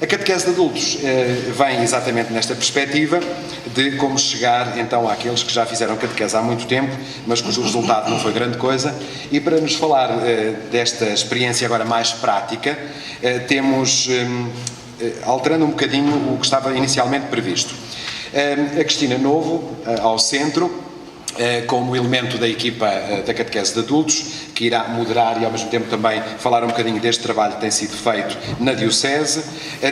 A catequese de adultos vem exatamente nesta perspectiva de como chegar então àqueles que já fizeram catequese há muito tempo, mas cujo resultado não foi grande coisa. E para nos falar desta experiência agora mais prática, temos, alterando um bocadinho o que estava inicialmente previsto, a Cristina Novo ao centro, como elemento da equipa da catequese de adultos, que irá moderar e ao mesmo tempo também falar um bocadinho deste trabalho que tem sido feito na Diocese.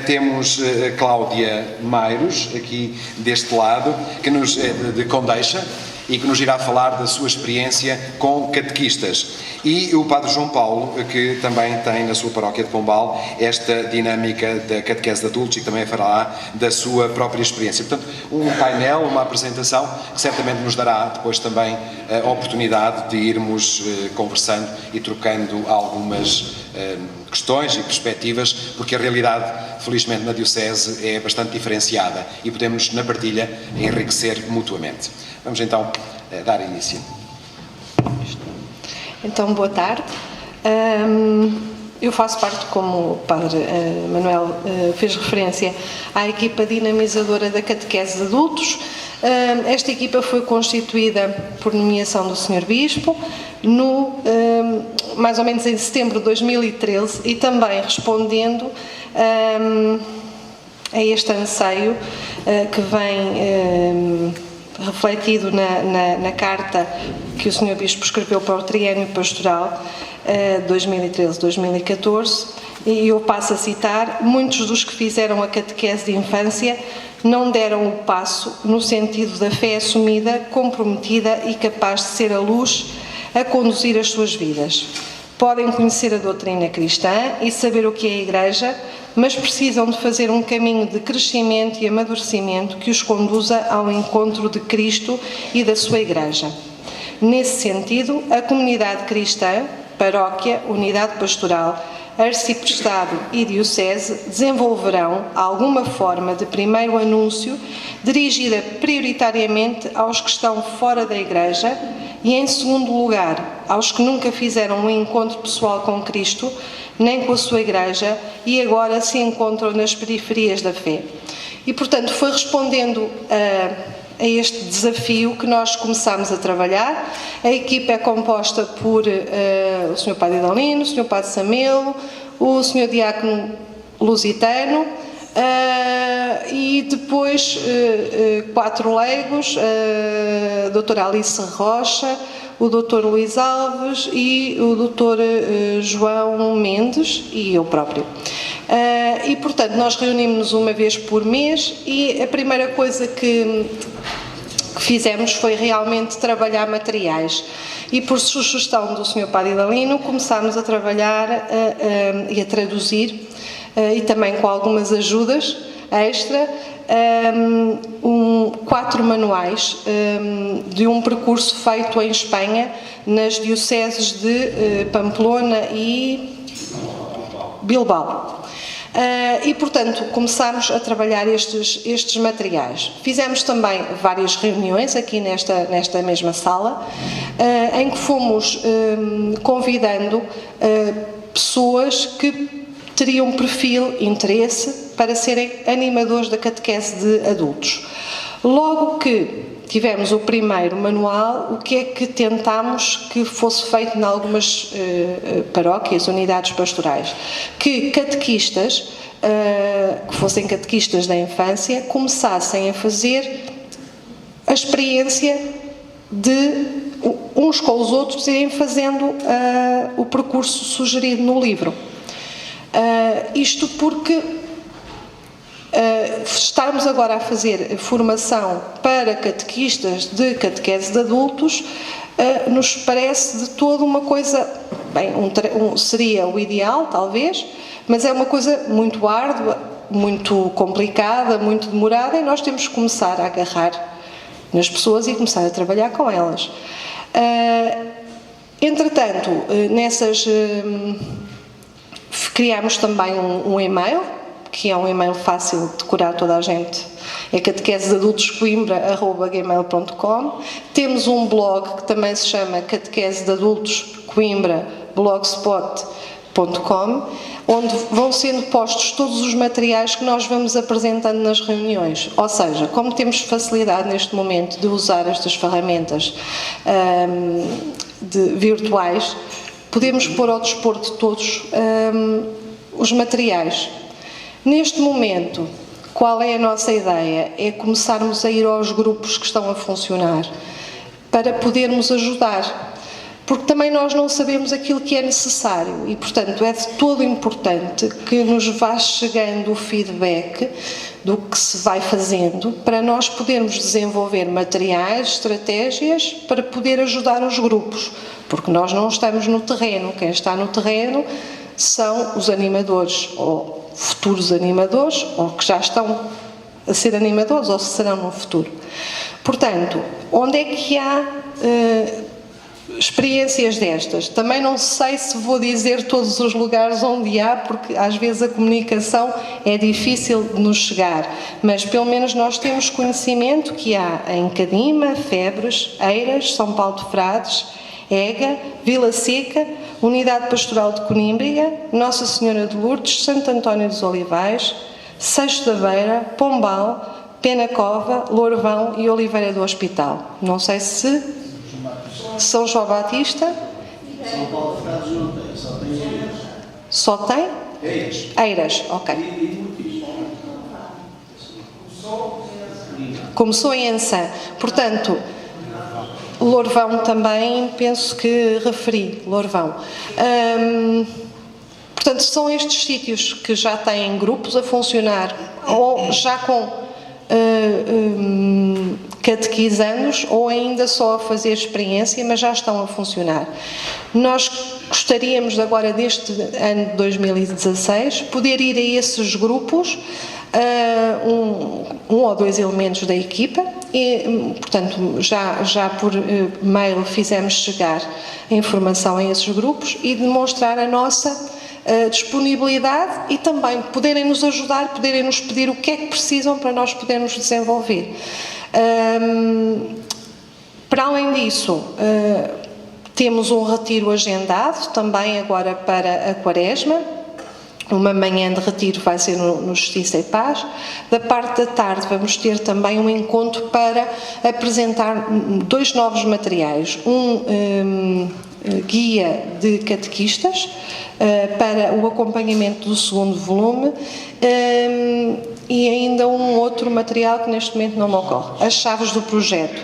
Temos a Cláudia Mairos, aqui deste lado, que nos, de Condeixa, e que nos irá falar da sua experiência com catequistas. E o Padre João Paulo, que também tem na sua paróquia de Pombal esta dinâmica da catequese de adultos e que também falará da sua própria experiência. Portanto, um painel, uma apresentação que certamente nos dará depois também a oportunidade de irmos conversando e trocando algumas questões e perspectivas, porque a realidade, felizmente, na Diocese é bastante diferenciada e podemos, na partilha, enriquecer mutuamente. Vamos então dar início. Então, boa tarde. Eu faço parte, como o Padre Manuel fez referência, à equipa dinamizadora da catequese de adultos. Esta equipa foi constituída por nomeação do Sr. Bispo, mais ou menos em setembro de 2013, e também respondendo a este anseio que vem refletido na carta que o Sr. Bispo escreveu para o Triênio Pastoral 2013-2014, e eu passo a citar: muitos dos que fizeram a catequese de infância não deram o passo no sentido da fé assumida, comprometida e capaz de ser a luz a conduzir as suas vidas. Podem conhecer a doutrina cristã e saber o que é a Igreja, mas precisam de fazer um caminho de crescimento e amadurecimento que os conduza ao encontro de Cristo e da sua Igreja. Nesse sentido, a comunidade cristã, paróquia, unidade pastoral, arciprestado e diocese desenvolverão alguma forma de primeiro anúncio dirigida prioritariamente aos que estão fora da Igreja e, em segundo lugar, aos que nunca fizeram um encontro pessoal com Cristo, nem com a sua Igreja, e agora se encontram nas periferias da fé. E, portanto, foi respondendo a este desafio que nós começámos a trabalhar. A equipa é composta por o Sr. Padre Idalino, o Sr. Padre Samelo, o Sr. Diácono Lusitano, e depois 4 leigos, a doutora Alice Rocha, o Dr. Luís Alves e o Dr. João Mendes e eu próprio. E, portanto, nós reunimos-nos uma vez por mês, e a primeira coisa que fizemos foi realmente trabalhar materiais. E, por sugestão do Sr. Padre Idalino, começámos a trabalhar e a traduzir, e também com algumas ajudas extra, 4 manuais de um percurso feito em Espanha, nas dioceses de Pamplona e Bilbao. E, portanto, começámos a trabalhar estes materiais. Fizemos também várias reuniões aqui nesta mesma sala, em que fomos convidando pessoas que teriam perfil, interesse para serem animadores da catequese de adultos. Logo que tivemos o primeiro manual, o que é que tentámos que fosse feito em algumas paróquias, unidades pastorais? Que catequistas, que fossem catequistas da infância, começassem a fazer a experiência de uns com os outros irem fazendo o percurso sugerido no livro. Isto porque estarmos agora a fazer formação para catequistas de catequese de adultos nos parece de toda uma coisa, bem, seria o ideal talvez, mas é uma coisa muito árdua, muito complicada, muito demorada, e nós temos que começar a agarrar nas pessoas e começar a trabalhar com elas. Entretanto, criámos também um e-mail, que é um e-mail fácil de decorar, toda a gente, é catequesedeadultoscoimbra@gmail.com. Temos um blog que também se chama Catequese de Adultos Coimbra, blogspot.com, onde vão sendo postos todos os materiais que nós vamos apresentando nas reuniões. Ou seja, como temos facilidade neste momento de usar estas ferramentas virtuais, podemos pôr ao dispor de todos os materiais. Neste momento, qual é a nossa ideia? É começarmos a ir aos grupos que estão a funcionar para podermos ajudar. Porque também nós não sabemos aquilo que é necessário e, portanto, é de todo importante que nos vá chegando o feedback do que se vai fazendo para nós podermos desenvolver materiais, estratégias para poder ajudar os grupos, porque nós não estamos no terreno. Quem está no terreno são os animadores, ou futuros animadores, ou que já estão a ser animadores, ou se serão no futuro. Portanto, onde é que há experiências destas? Também não sei se vou dizer todos os lugares onde há, porque às vezes a comunicação é difícil de nos chegar, mas pelo menos nós temos conhecimento que há em Cadima, Febres, Eiras, São Paulo de Frades, Ega, Vila Seca, Unidade Pastoral de Conímbriga, Nossa Senhora de Lourdes, Santo António dos Olivais, Seixo da Beira, Pombal, Penacova, Lourvão e Oliveira do Hospital. Não sei se São João Batista. São Paulo de Frades não tem, só tem Eiras. Só tem? Eiras. Eiras, ok. Começou em Ançã. Portanto, Lourvão também, penso que referi, Lourvão. Portanto, são estes sítios que já têm grupos a funcionar, ou já com catequizandos, ou ainda só a fazer experiência, mas já estão a funcionar. Nós gostaríamos agora, deste ano de 2016, poder ir a esses grupos, um ou dois elementos da equipa, e, portanto, já por mail fizemos chegar a informação a esses grupos e demonstrar a nossa disponibilidade e também poderem nos ajudar, poderem nos pedir o que é que precisam para nós podermos desenvolver. Para além disso, temos um retiro agendado também agora para a Quaresma. Uma manhã de retiro vai ser no Justiça e Paz. Da parte da tarde vamos ter também um encontro para apresentar dois novos materiais. Guia de catequistas para o acompanhamento do segundo volume e ainda um outro material que neste momento não me ocorre, as chaves do projeto,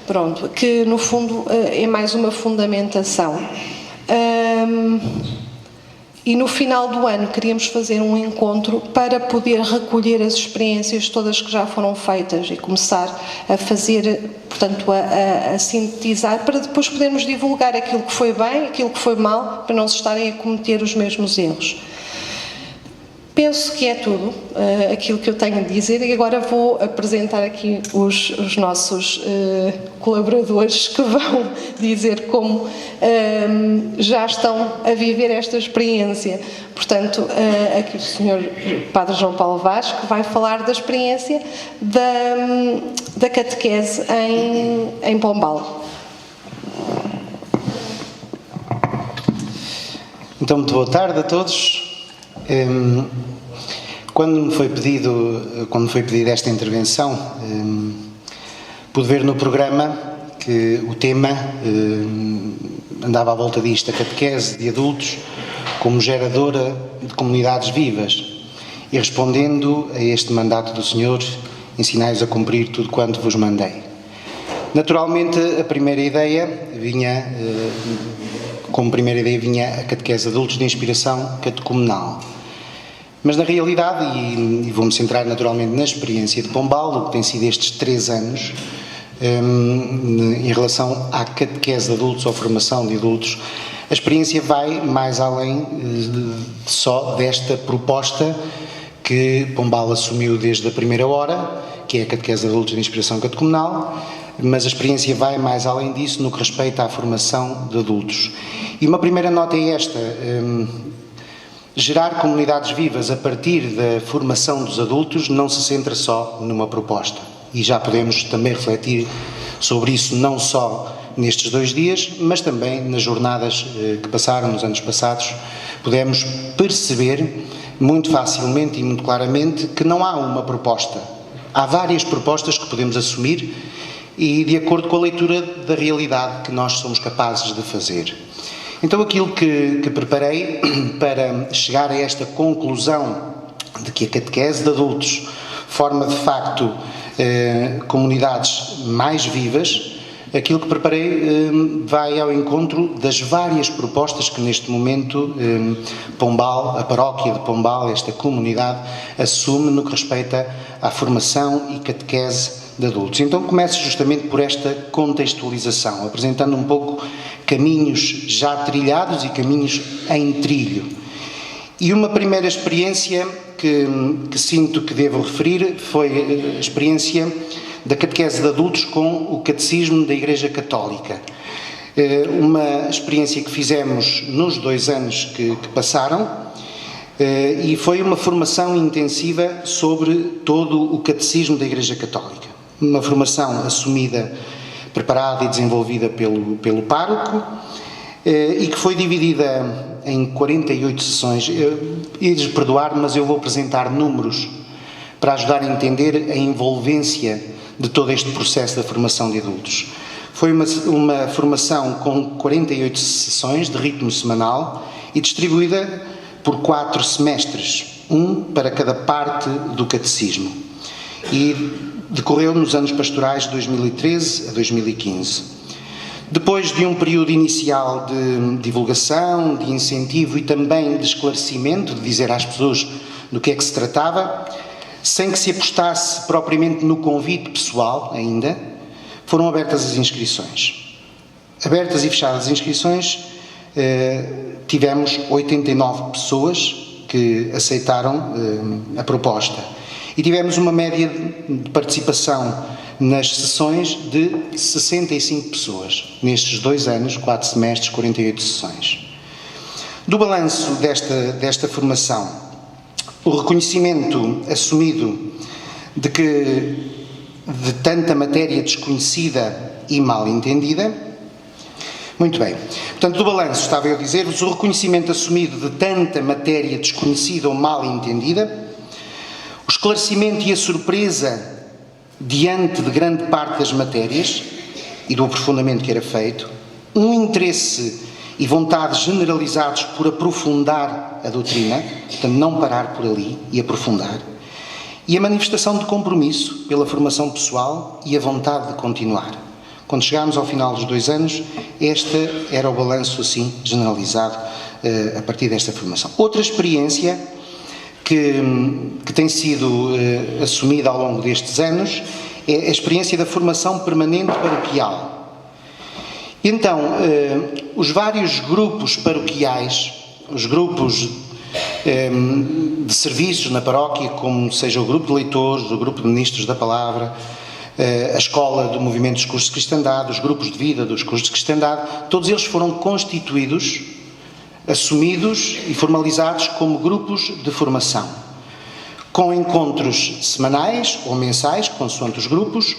pronto, que no fundo é mais uma fundamentação. E no final do ano queríamos fazer um encontro para poder recolher as experiências todas que já foram feitas e começar a fazer, portanto, a sintetizar, para depois podermos divulgar aquilo que foi bem, aquilo que foi mal, para não se estarem a cometer os mesmos erros. Penso que é tudo aquilo que eu tenho a dizer e agora vou apresentar aqui os nossos colaboradores que vão dizer como já estão a viver esta experiência. Portanto, aqui o Sr. Padre João Paulo Vaz, que vai falar da experiência da catequese em Pombal. Então, muito boa tarde a todos. Quando me foi pedida esta intervenção, pude ver no programa que o tema andava à volta disto, a catequese de adultos como geradora de comunidades vivas, e respondendo a este mandato do Senhor, ensinai-os a cumprir tudo quanto vos mandei. Naturalmente, a primeira ideia vinha a catequese de adultos de inspiração catecumenal. Mas na realidade, e vou-me centrar naturalmente na experiência de Pombal, o que tem sido estes 3 anos, em relação à catequese de adultos ou formação de adultos, a experiência vai mais além só desta proposta que Pombal assumiu desde a primeira hora, que é a catequese de adultos de inspiração catecumenal, mas a experiência vai mais além disso no que respeita à formação de adultos. E uma primeira nota é esta: gerar comunidades vivas a partir da formação dos adultos não se centra só numa proposta. E já podemos também refletir sobre isso não só nestes 2 dias, mas também nas jornadas que passaram, nos anos passados, podemos perceber muito facilmente e muito claramente que não há uma proposta. Há várias propostas que podemos assumir e de acordo com a leitura da realidade que nós somos capazes de fazer. Então aquilo que preparei para chegar a esta conclusão de que a catequese de adultos forma de facto comunidades mais vivas, aquilo que preparei vai ao encontro das várias propostas que neste momento Pombal, a paróquia de Pombal, esta comunidade, assume no que respeita à formação e catequese de adultos. Então começo justamente por esta contextualização, apresentando um pouco caminhos já trilhados e caminhos em trilho. E uma primeira experiência que sinto que devo referir foi a experiência da catequese de adultos com o catecismo da Igreja Católica. Uma experiência que fizemos nos 2 anos que passaram e foi uma formação intensiva sobre todo o catecismo da Igreja Católica. Uma formação assumida, preparada e desenvolvida pelo pároco e que foi dividida em 48 sessões. Ides perdoar, mas eu vou apresentar números para ajudar a entender a envolvência de todo este processo da formação de adultos. Foi uma formação com 48 sessões de ritmo semanal e distribuída por 4 semestres, um para cada parte do catecismo. E decorreu nos anos pastorais de 2013 a 2015. Depois de um período inicial de divulgação, de incentivo e também de esclarecimento, de dizer às pessoas do que é que se tratava, sem que se apostasse propriamente no convite pessoal ainda, foram abertas as inscrições. Abertas e fechadas as inscrições, tivemos 89 pessoas que aceitaram a proposta. E tivemos uma média de participação nas sessões de 65 pessoas. Nestes 2 anos, 4 semestres, 48 sessões. Do balanço desta formação, o reconhecimento assumido de tanta matéria desconhecida e mal entendida. Muito bem. Portanto, do balanço, estava eu a dizer-vos, o reconhecimento assumido de tanta matéria desconhecida ou mal entendida, o esclarecimento e a surpresa diante de grande parte das matérias e do aprofundamento que era feito, um interesse e vontade generalizados por aprofundar a doutrina, portanto não parar por ali e aprofundar, e a manifestação de compromisso pela formação pessoal e a vontade de continuar. Quando chegámos ao final dos 2 anos, este era o balanço assim generalizado a partir desta formação. Outra experiência que tem sido assumida ao longo destes anos é a experiência da formação permanente paroquial. Então, os vários grupos paroquiais, os grupos de serviços na paróquia, como seja o grupo de leitores, o grupo de ministros da palavra, a escola do movimento dos cursos de cristandade, os grupos de vida dos cursos de cristandade, todos eles foram constituídos, assumidos e formalizados como grupos de formação, com encontros semanais ou mensais, consoante os grupos,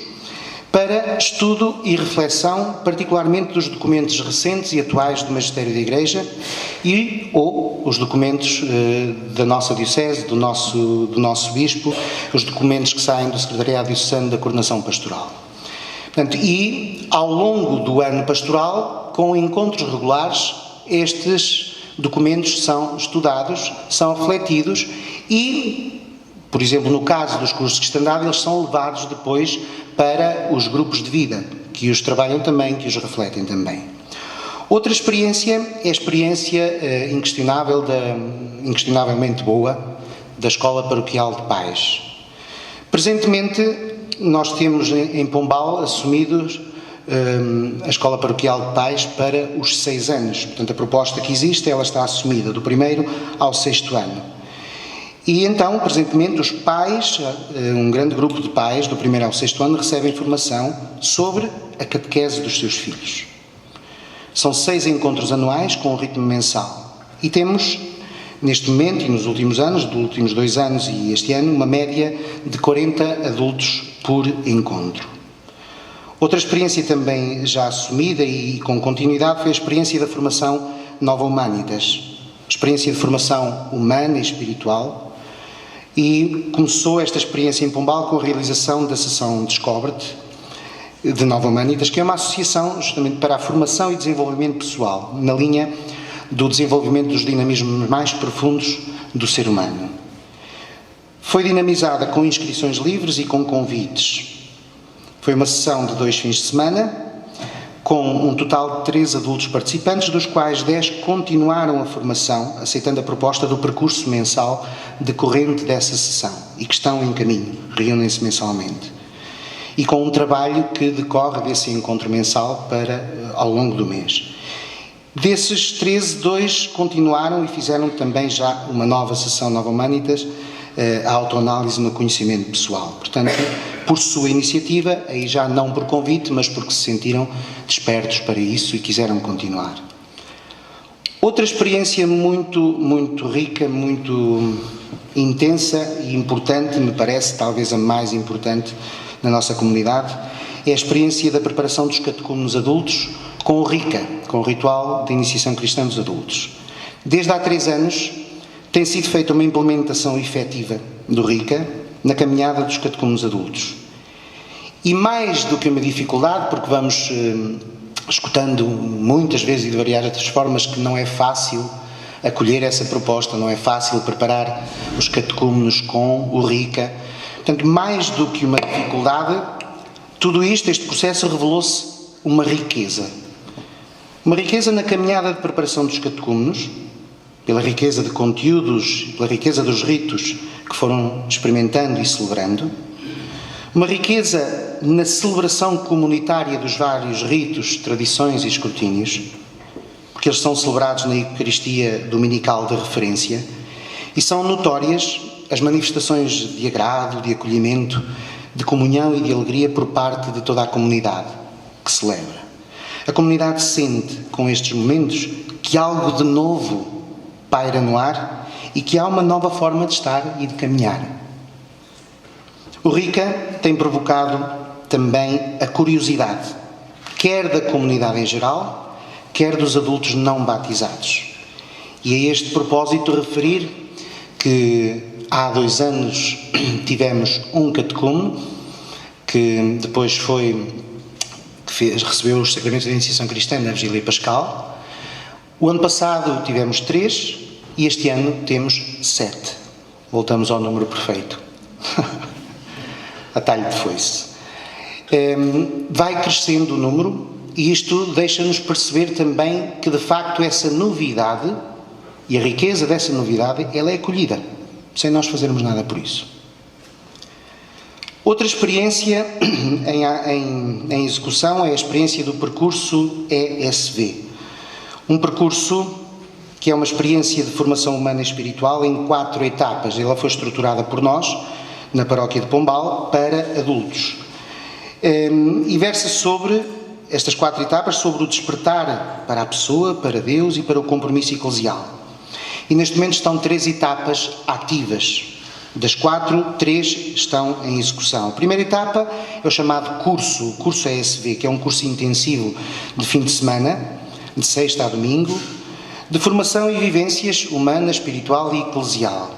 para estudo e reflexão, particularmente dos documentos recentes e atuais do Magistério da Igreja ou os documentos da nossa Diocese, do nosso Bispo, os documentos que saem do Secretariado Diocesano da Coordenação Pastoral. Portanto, e ao longo do ano pastoral, com encontros regulares, estes documentos são estudados, são refletidos e, por exemplo, no caso dos cursos de cristandade, eles são levados depois para os grupos de vida, que os trabalham também, que os refletem também. Outra experiência é a experiência inquestionavelmente boa da Escola Paroquial de Pais. Presentemente, nós temos em Pombal assumidos a Escola Paroquial de Pais para os 6 anos. Portanto, a proposta que existe, ela está assumida do 1º ao 6º ano. E então, presentemente, os pais, um grande grupo de pais, do 1º ao 6º ano, recebem formação sobre a catequese dos seus filhos. São 6 encontros anuais com um ritmo mensal. E temos, neste momento e nos últimos anos, dos últimos 2 anos e este ano, uma média de 40 adultos por encontro. Outra experiência também já assumida e com continuidade foi a experiência da formação Nova Humanitas. Experiência de formação humana e espiritual. E começou esta experiência em Pombal com a realização da sessão Descobre-te de Nova Humanitas, que é uma associação justamente para a formação e desenvolvimento pessoal, na linha do desenvolvimento dos dinamismos mais profundos do ser humano. Foi dinamizada com inscrições livres e com convites. Foi uma sessão de 2 fins de semana, com um total de 13 adultos participantes, dos quais 10 continuaram a formação, aceitando a proposta do percurso mensal decorrente dessa sessão e que estão em caminho, reúnem-se mensalmente. E com um trabalho que decorre desse encontro mensal ao longo do mês. Desses 13, 2 continuaram e fizeram também já uma nova sessão Nova Humanitas, a autoanálise no conhecimento pessoal. Portanto, por sua iniciativa, aí já não por convite, mas porque se sentiram despertos para isso e quiseram continuar. Outra experiência muito rica, muito intensa e importante, me parece talvez a mais importante na nossa comunidade, é a experiência da preparação dos catecúmenos adultos com o RICA, com o Ritual de Iniciação Cristã dos Adultos. Desde há 3 anos tem sido feita uma implementação efetiva do RICA na caminhada dos catecúmenos adultos. E mais do que uma dificuldade, porque vamos escutando muitas vezes e de variadas formas que não é fácil acolher essa proposta, não é fácil preparar os catecúmenos com o RICA. Portanto, mais do que uma dificuldade, tudo isto, este processo revelou-se uma riqueza. Uma riqueza na caminhada de preparação dos catecúmenos, pela riqueza de conteúdos, pela riqueza dos ritos que foram experimentando e celebrando, uma riqueza na celebração comunitária dos vários ritos, tradições e escrutínios, porque eles são celebrados na Eucaristia Dominical de referência, e são notórias as manifestações de agrado, de acolhimento, de comunhão e de alegria por parte de toda a comunidade que celebra. A comunidade sente, com estes momentos, que algo de novo paira no ar e que há uma nova forma de estar e de caminhar. O RICA tem provocado também a curiosidade, quer da comunidade em geral, quer dos adultos não batizados. E a este propósito referir que há 2 anos tivemos um catecúmeno que depois recebeu os sacramentos da iniciação cristã na Vigília Pascal. O ano passado tivemos 3 e este ano temos 7. Voltamos ao número perfeito. A talho de foice. Vai crescendo o número e isto deixa-nos perceber também que de facto essa novidade e a riqueza dessa novidade, ela é acolhida, sem nós fazermos nada por isso. Outra experiência em execução é a experiência do percurso ESV. Um percurso que é uma experiência de formação humana e espiritual em 4 etapas. Ela foi estruturada por nós, na paróquia de Pombal, para adultos. E versa sobre estas 4 etapas, sobre o despertar para a pessoa, para Deus e para o compromisso eclesial. E neste momento estão 3 etapas ativas. Das 4, 3 estão em execução. A primeira etapa é o chamado curso, o curso ESV, que é um curso intensivo de fim de semana, de sexta a domingo, de formação e vivências humana, espiritual e eclesial.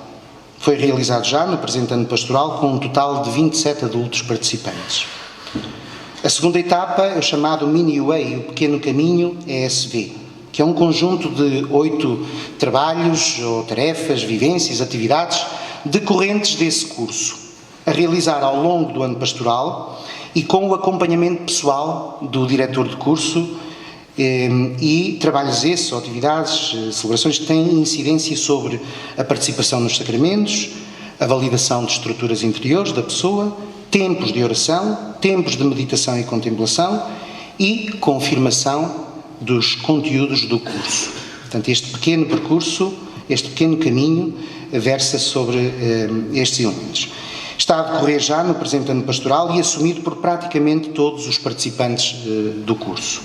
Foi realizado já no presente ano pastoral com um total de 27 adultos participantes. A segunda etapa é o chamado Mini Way, o pequeno caminho ESV, que é um conjunto de 8 trabalhos ou tarefas, vivências, atividades decorrentes desse curso, a realizar ao longo do ano pastoral e com o acompanhamento pessoal do diretor de curso e trabalhos esses, ou atividades, celebrações que têm incidência sobre a participação nos sacramentos, a validação de estruturas interiores da pessoa, tempos de oração, tempos de meditação e contemplação e confirmação dos conteúdos do curso. Portanto, este pequeno percurso este pequeno caminho versa sobre estes elementos. Está a decorrer já no presente ano pastoral e assumido por praticamente todos os participantes do curso.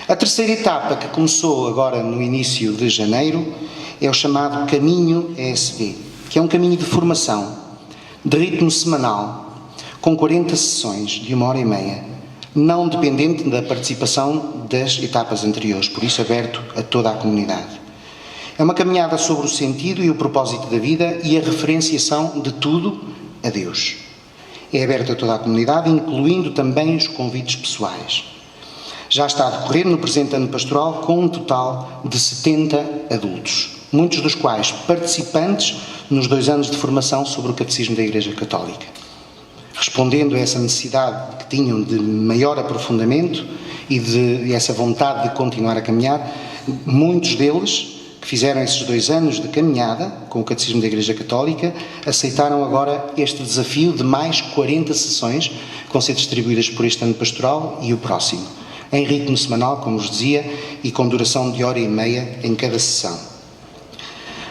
A terceira etapa, que começou agora no início de janeiro, é o chamado Caminho ESV, que é um caminho de formação, de ritmo semanal, com 40 sessões de 1h30, não dependente da participação das etapas anteriores, por isso aberto a toda a comunidade. É uma caminhada sobre o sentido e o propósito da vida e a referenciação de tudo a Deus. É aberto a toda a comunidade, incluindo também os convites pessoais. Já está a decorrer no presente ano pastoral com um total de 70 adultos, muitos dos quais participantes nos 2 anos de formação sobre o Catecismo da Igreja Católica. Respondendo a essa necessidade que tinham de maior aprofundamento e essa vontade de continuar a caminhar, muitos deles que fizeram esses 2 anos de caminhada com o Catecismo da Igreja Católica aceitaram agora este desafio de mais 40 sessões que vão ser distribuídas por este ano pastoral e o próximo, em ritmo semanal, como vos dizia, e com duração de 1h30 em cada sessão.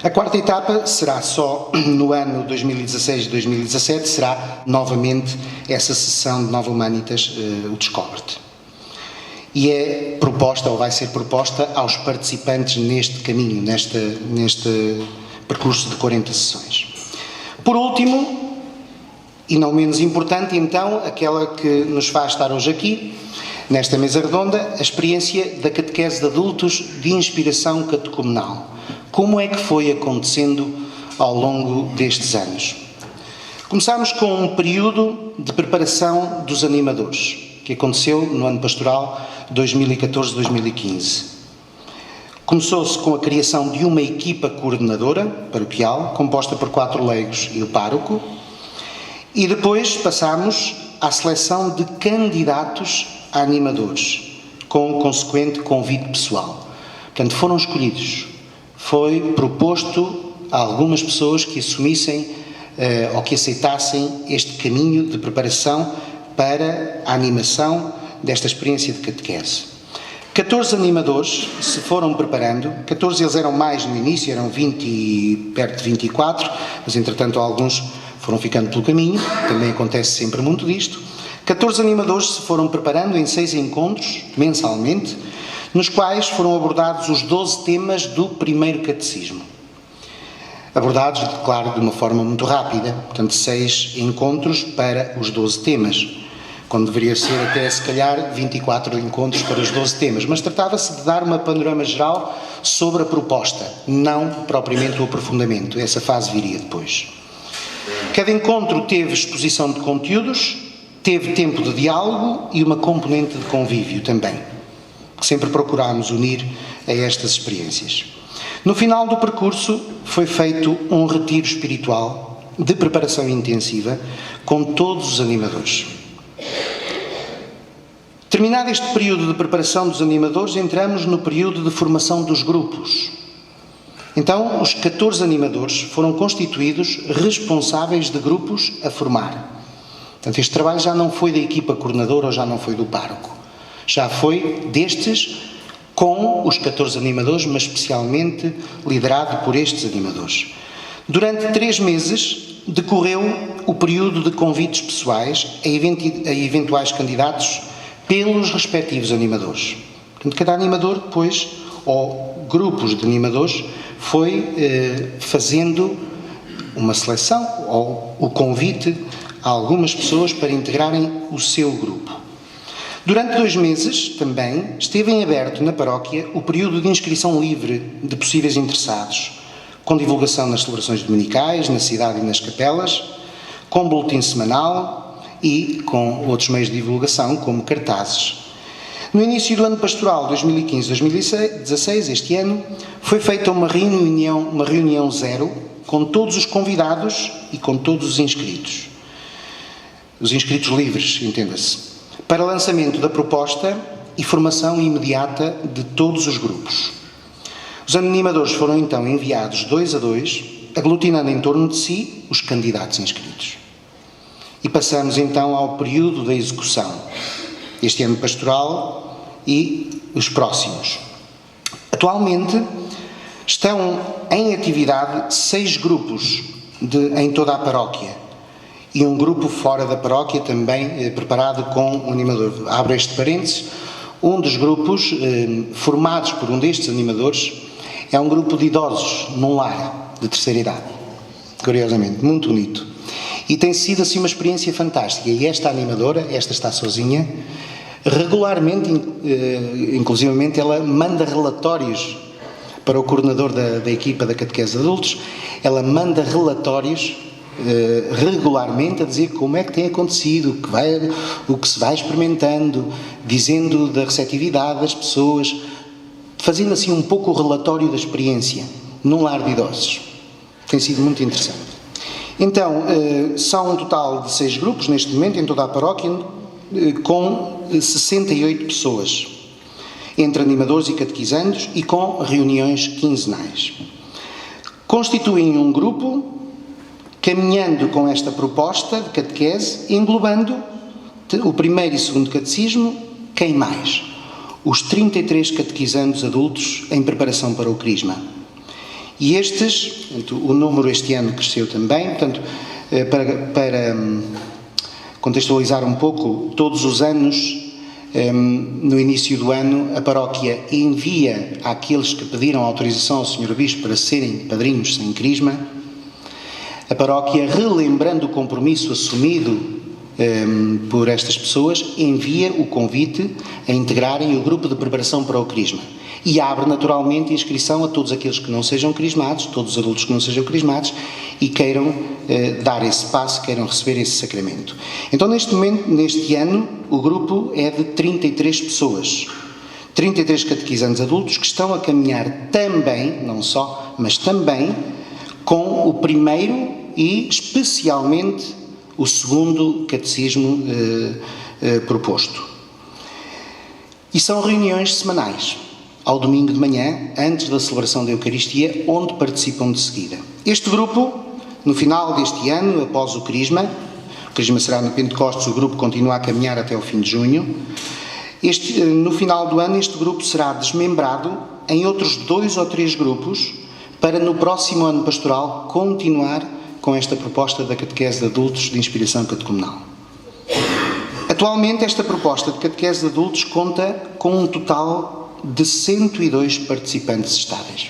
A quarta etapa será só no ano 2016-2017, será novamente essa sessão de Nova Humanitas, o Descobre-te. E é proposta, ou vai ser proposta, aos participantes neste caminho, neste percurso de 40 sessões. Por último, e não menos importante, então, aquela que nos faz estar hoje aqui, nesta mesa redonda, a experiência da catequese de adultos de inspiração catecumenal. Como é que foi acontecendo ao longo destes anos? Começámos com um período de preparação dos animadores, que aconteceu no ano pastoral 2014-2015. Começou-se com a criação de uma equipa coordenadora paroquial, composta por 4 leigos e o pároco, e depois passámos à seleção de candidatos a animadores, com consequente convite pessoal. Portanto, foram escolhidos. Foi proposto a algumas pessoas que assumissem ou que aceitassem este caminho de preparação para a animação desta experiência de catequese. 14 animadores se foram preparando, 14 eles eram mais no início, eram 20, perto de 24, mas entretanto alguns foram ficando pelo caminho, também acontece sempre muito disto. 14 animadores se foram preparando em 6 encontros, mensalmente, nos quais foram abordados os 12 temas do primeiro catecismo. Abordados, claro, de uma forma muito rápida, portanto 6 encontros para os 12 temas, quando deveria ser até, se calhar, 24 encontros para os 12 temas, mas tratava-se de dar uma panorama geral sobre a proposta, não propriamente o aprofundamento, essa fase viria depois. Cada encontro teve exposição de conteúdos, teve tempo de diálogo e uma componente de convívio também, que sempre procurámos unir a estas experiências. No final do percurso foi feito um retiro espiritual de preparação intensiva com todos os animadores. Terminado este período de preparação dos animadores, entramos no período de formação dos grupos. Então, os 14 animadores foram constituídos responsáveis de grupos a formar. Portanto, este trabalho já não foi da equipa coordenadora ou já não foi do pároco. Já foi destes com os 14 animadores, mas especialmente liderado por estes animadores. Durante 3 meses decorreu o período de convites pessoais a eventuais candidatos pelos respectivos animadores. Portanto, cada animador depois, ou grupos de animadores, foi fazendo uma seleção ou o convite a algumas pessoas para integrarem o seu grupo. Durante 2 meses, também, esteve em aberto na paróquia o período de inscrição livre de possíveis interessados, com divulgação nas celebrações dominicais, na cidade e nas capelas, com boletim semanal e com outros meios de divulgação, como cartazes. No início do ano pastoral 2015-2016, este ano, foi feita uma reunião zero com todos os convidados e com todos os inscritos. Os inscritos livres, entenda-se, para lançamento da proposta e formação imediata de todos os grupos. Os animadores foram então enviados 2 a 2, aglutinando em torno de si os candidatos inscritos. E passamos então ao período da execução, este ano pastoral e os próximos. Atualmente, Estão em atividade 6 grupos em toda a paróquia e um grupo fora da paróquia também preparado com um animador. Abro este parênteses. Um dos grupos formados por um destes animadores é um grupo de idosos num lar de terceira idade. Curiosamente, muito bonito. E tem sido assim uma experiência fantástica. E esta animadora, esta está sozinha, regularmente, inclusivamente, ela manda relatórios para o coordenador da equipa da catequese de adultos. Ela manda relatórios regularmente a dizer como é que tem acontecido, o que se vai experimentando, dizendo da receptividade das pessoas, fazendo assim um pouco o relatório da experiência num lar de idosos. Tem sido muito interessante. Então, são um total de 6 grupos neste momento em toda a paróquia, com 68 pessoas, entre animadores e catequizandos e com reuniões quinzenais. Constituem um grupo caminhando com esta proposta de catequese, englobando o primeiro e segundo catecismo. Quem mais? Os 33 catequizandos adultos em preparação para o Crisma. E estes, portanto, o número este ano cresceu também, portanto, para contextualizar um pouco, todos os anos, no início do ano, a paróquia envia àqueles que pediram autorização ao Sr. Bispo para serem padrinhos sem Crisma. A paróquia, relembrando o compromisso assumido por estas pessoas, envia o convite a integrarem o grupo de preparação para o Crisma. E abre naturalmente a inscrição a todos aqueles que não sejam crismados, todos os adultos que não sejam crismados e queiram dar esse passo, queiram receber esse sacramento. Então, neste momento, neste ano, o grupo é de 33 pessoas. 33 catequizandos adultos que estão a caminhar também, não só, mas também com o primeiro e especialmente o segundo catecismo proposto. E são reuniões semanais, ao domingo de manhã, antes da celebração da Eucaristia, onde participam de seguida. Este grupo, no final deste ano, após o Crisma será no Pentecostes, o grupo continua a caminhar até o fim de junho. No final do ano, este grupo será desmembrado em outros 2 ou 3 grupos, para no próximo ano pastoral continuar com esta proposta da catequese de adultos de inspiração catecumenal. Atualmente, esta proposta de catequese de adultos conta com um total de 102 participantes estáveis.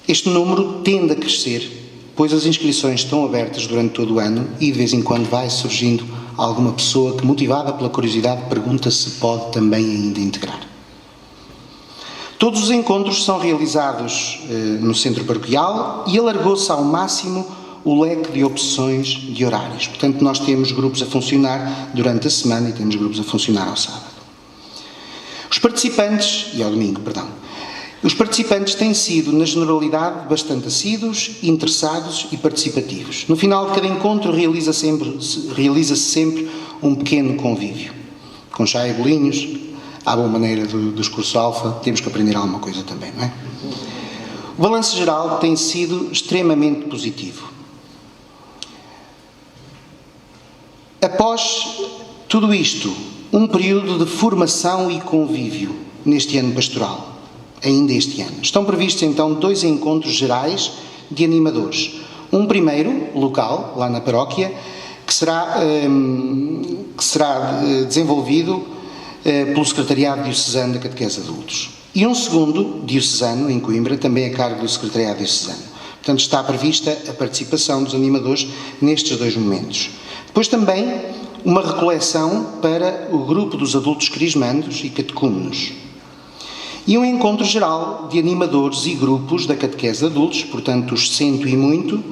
Este número tende a crescer, pois as inscrições estão abertas durante todo o ano e de vez em quando vai surgindo alguma pessoa que, motivada pela curiosidade, pergunta se pode também ainda integrar. Todos os encontros são realizados no centro paroquial e alargou-se ao máximo o leque de opções de horários. Portanto, nós temos grupos a funcionar durante a semana e temos grupos a funcionar ao sábado. Os participantes têm sido, na generalidade, bastante assíduos, interessados e participativos. No final de cada encontro realiza-se sempre um pequeno convívio, com chá e bolinhos. À boa maneira dos cursos alfa, temos que aprender alguma coisa também, não é? O balanço geral tem sido extremamente positivo. Após tudo isto, um período de formação e convívio neste ano pastoral, ainda este ano. Estão previstos então 2 encontros gerais de animadores. Um primeiro, local, lá na paróquia, que será desenvolvido pelo Secretariado Diocesano da Catequese de Adultos. E um segundo, diocesano, em Coimbra, também a cargo do Secretariado Diocesano. Portanto, está prevista a participação dos animadores nestes 2 momentos. Depois também uma recoleção para o grupo dos adultos crismandos e catecúmenos. E um encontro geral de animadores e grupos da catequese de adultos, portanto, os 100 e muito,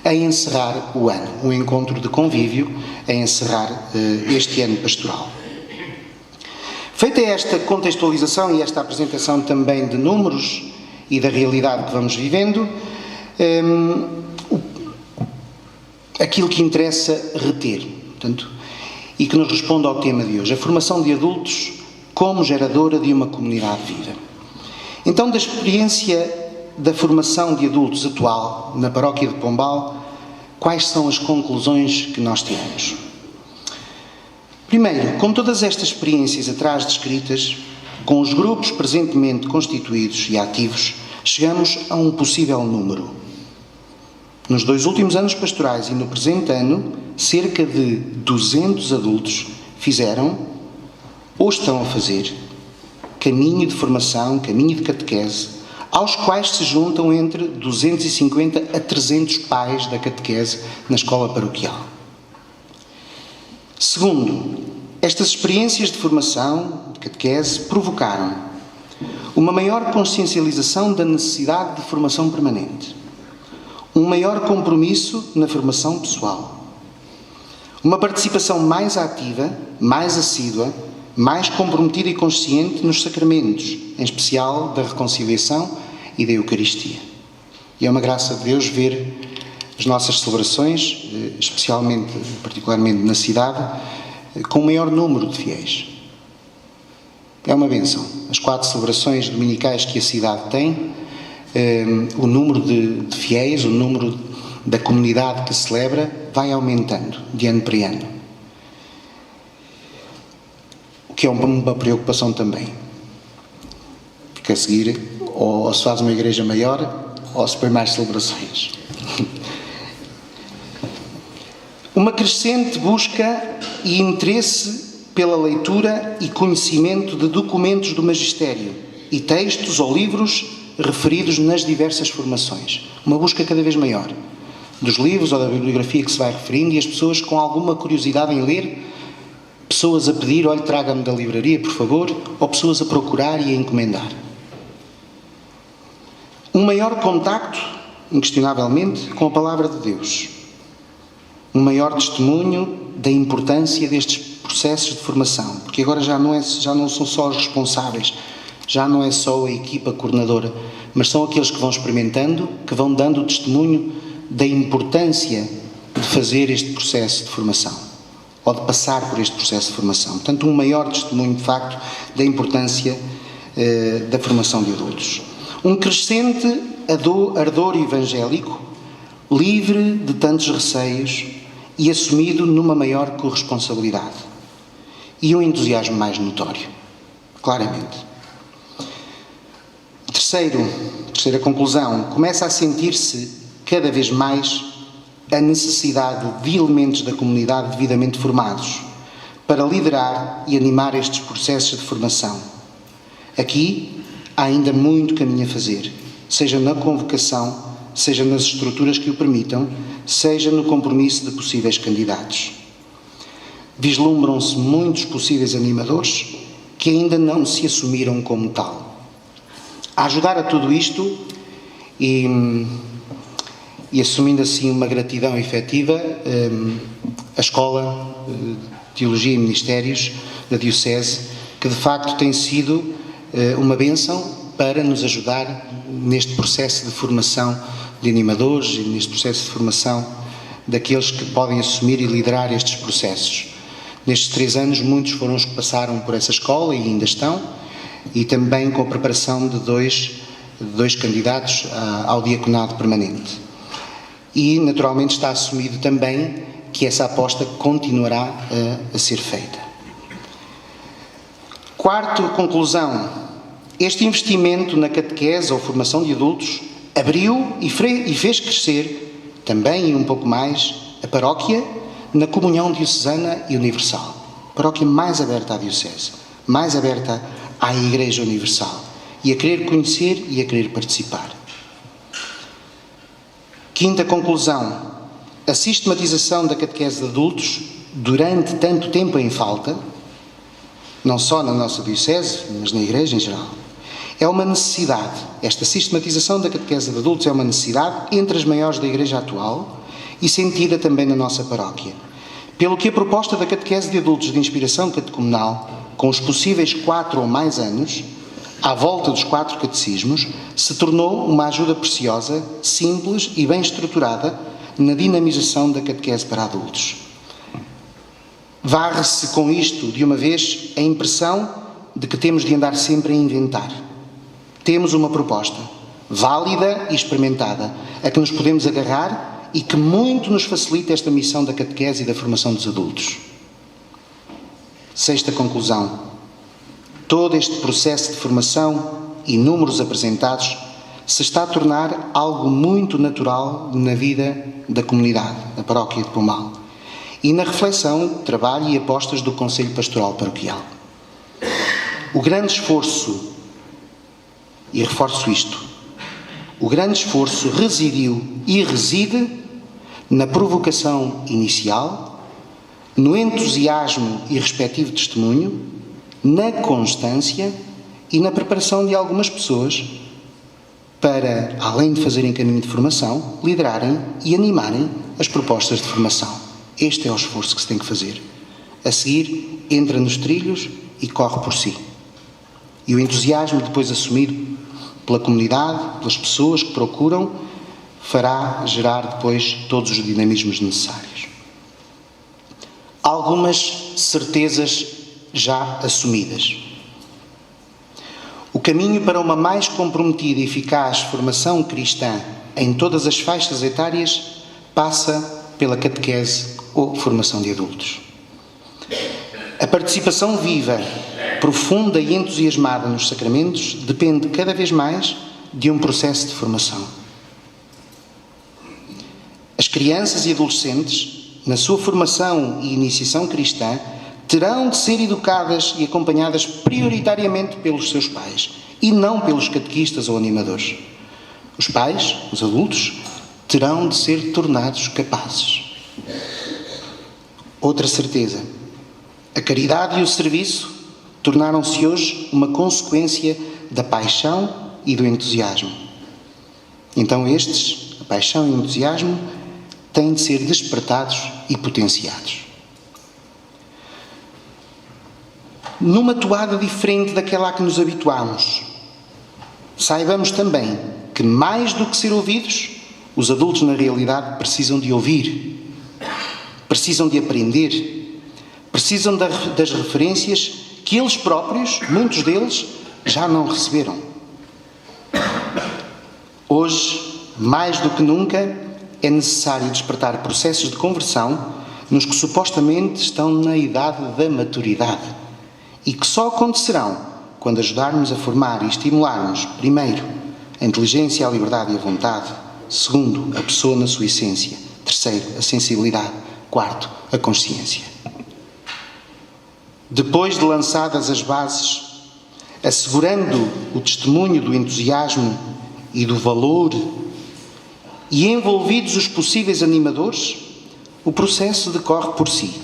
a encerrar o ano. Um encontro de convívio a encerrar este ano pastoral. Feita esta contextualização e esta apresentação também de números e da realidade que vamos vivendo, aquilo que interessa reter, portanto, e que nos responde ao tema de hoje, a formação de adultos como geradora de uma comunidade viva. Então, da experiência da formação de adultos atual na paróquia de Pombal, quais são as conclusões que nós tiramos? Primeiro, com todas estas experiências atrás descritas, Com os grupos presentemente constituídos e ativos, chegamos a um possível número. Nos 2 últimos anos pastorais e no presente ano, cerca de 200 adultos fizeram, ou estão a fazer, caminho de formação, caminho de catequese, aos quais se juntam entre 250 a 300 pais da catequese na escola paroquial. Segundo, estas experiências de formação, de catequese, provocaram uma maior consciencialização da necessidade de formação permanente, um maior compromisso na formação pessoal, uma participação mais ativa, mais assídua, mais comprometida e consciente nos sacramentos, em especial da reconciliação e da Eucaristia. E é uma graça de Deus ver as nossas celebrações, especialmente, particularmente na cidade, com o maior número de fiéis. É uma bênção. As 4 celebrações dominicais que a cidade tem, o número de fiéis, o número da comunidade que celebra, vai aumentando de ano para ano. O que é uma preocupação também. Porque a seguir, ou se faz uma igreja maior, ou se põe mais celebrações. Uma crescente busca e interesse pela leitura e conhecimento de documentos do magistério e textos ou livros referidos nas diversas formações. Uma busca cada vez maior dos livros ou da bibliografia que se vai referindo, e as pessoas com alguma curiosidade em ler, pessoas a pedir, olhe, traga-me da livraria, por favor, ou pessoas a procurar e a encomendar. Um maior contacto, inquestionavelmente, com a palavra de Deus. Um maior testemunho da importância destes processos de formação, porque agora já não são só os responsáveis, já não é só a equipa coordenadora, mas são aqueles que vão experimentando, que vão dando testemunho da importância de fazer este processo de formação, ou de passar por este processo de formação. Portanto, um maior testemunho, de facto, da importância da formação de adultos. Um crescente ardor evangélico, livre de tantos receios e assumido numa maior corresponsabilidade. E um entusiasmo mais notório, claramente. Terceira conclusão, começa a sentir-se cada vez mais a necessidade de elementos da comunidade devidamente formados para liderar e animar estes processos de formação. Aqui há ainda muito caminho a fazer, seja na convocação, seja nas estruturas que o permitam, seja no compromisso de possíveis candidatos. Vislumbram-se muitos possíveis animadores que ainda não se assumiram como tal. A ajudar a tudo isto e assumindo assim uma gratidão efetiva, a Escola de Teologia e Ministérios da Diocese, que de facto tem sido uma bênção para nos ajudar neste processo de formação de animadores e neste processo de formação daqueles que podem assumir e liderar estes processos. Nestes 3 anos, muitos foram os que passaram por essa escola e ainda estão, e também com a preparação de dois candidatos ao diaconado permanente. E, naturalmente, está assumido também que essa aposta continuará a ser feita. Quarta conclusão, este investimento na catequese ou formação de adultos abriu e fez crescer, também e um pouco mais, a paróquia na comunhão diocesana e universal. Paróquia mais aberta à diocese, mais aberta à Igreja Universal, e a querer conhecer e a querer participar. Quinta conclusão, a sistematização da catequese de adultos, durante tanto tempo em falta, não só na nossa diocese, mas na Igreja em geral, é uma necessidade. Esta sistematização da catequese de adultos é uma necessidade entre as maiores da Igreja atual e sentida também na nossa paróquia. Pelo que a proposta da catequese de adultos de inspiração catecumenal, com os possíveis 4 ou mais anos, à volta dos 4 catecismos, se tornou uma ajuda preciosa, simples e bem estruturada na dinamização da catequese para adultos. Varre-se com isto, de uma vez, a impressão de que temos de andar sempre a inventar. Temos uma proposta, válida e experimentada, a que nos podemos agarrar e que muito nos facilita esta missão da catequese e da formação dos adultos. Sexta conclusão. todo este processo de formação e números apresentados se está a tornar algo muito natural na vida da comunidade, da paróquia de Pombal, e na reflexão, trabalho e apostas do Conselho Pastoral Paroquial. O grande esforço, e reforço isto, o grande esforço residiu e reside na provocação inicial, no entusiasmo e respectivo testemunho, na constância e na preparação de algumas pessoas para, além de fazerem caminho de formação, liderarem e animarem as propostas de formação. Este é o esforço que se tem que fazer. A seguir, entra nos trilhos e corre por si. E o entusiasmo depois assumido pela comunidade, pelas pessoas que procuram, fará gerar depois todos os dinamismos necessários. Algumas certezas já assumidas. O caminho para uma mais comprometida e eficaz formação cristã em todas as faixas etárias passa pela catequese ou formação de adultos. A participação viva, profunda e entusiasmada nos sacramentos depende cada vez mais de um processo de formação. As crianças e adolescentes, na sua formação e iniciação cristã, terão de ser educadas e acompanhadas prioritariamente pelos seus pais e não pelos catequistas ou animadores. Os pais, os adultos, terão de ser tornados capazes. Outra certeza. A caridade e o serviço tornaram-se hoje uma consequência da paixão e do entusiasmo. Então estes, a paixão e o entusiasmo, têm de ser despertados e potenciados. Numa toada diferente daquela a que nos habituámos, saibamos também que, mais do que ser ouvidos, os adultos, na realidade, precisam de ouvir, precisam de aprender, precisam das referências que eles próprios, muitos deles, já não receberam. Hoje, mais do que nunca, é necessário despertar processos de conversão nos que supostamente estão na idade da maturidade e que só acontecerão quando ajudarmos a formar e estimularmos, primeiro, a inteligência, a liberdade e a vontade, segundo, a pessoa na sua essência, terceiro, a sensibilidade, quarto, a consciência. Depois de lançadas as bases, assegurando o testemunho do entusiasmo e do valor e envolvidos os possíveis animadores, o processo decorre por si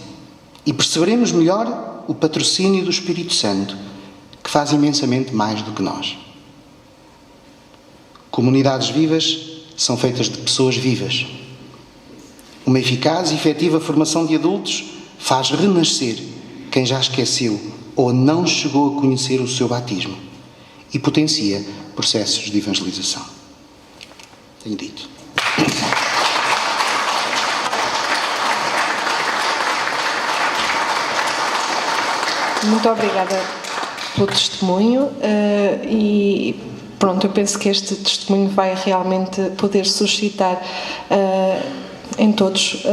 e perceberemos melhor o patrocínio do Espírito Santo, que faz imensamente mais do que nós. Comunidades vivas são feitas de pessoas vivas. Uma eficaz e efetiva formação de adultos faz renascer quem já esqueceu ou não chegou a conhecer o seu batismo e potencia processos de evangelização. Tenho dito. Muito obrigada pelo testemunho e pronto, eu penso que este testemunho vai realmente poder suscitar em todos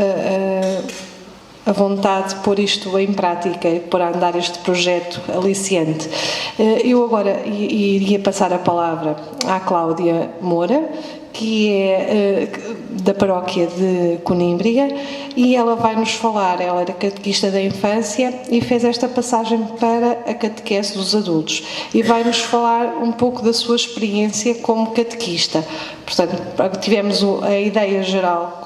a vontade de pôr isto em prática e pôr a andar este projeto aliciante. Eu agora iria passar a palavra à Cláudia Moura, que é da paróquia de Conímbriga, e ela vai nos falar, ela era catequista da infância e fez esta passagem para a catequese dos adultos, e vai nos falar um pouco da sua experiência como catequista. Portanto, tivemos a ideia geral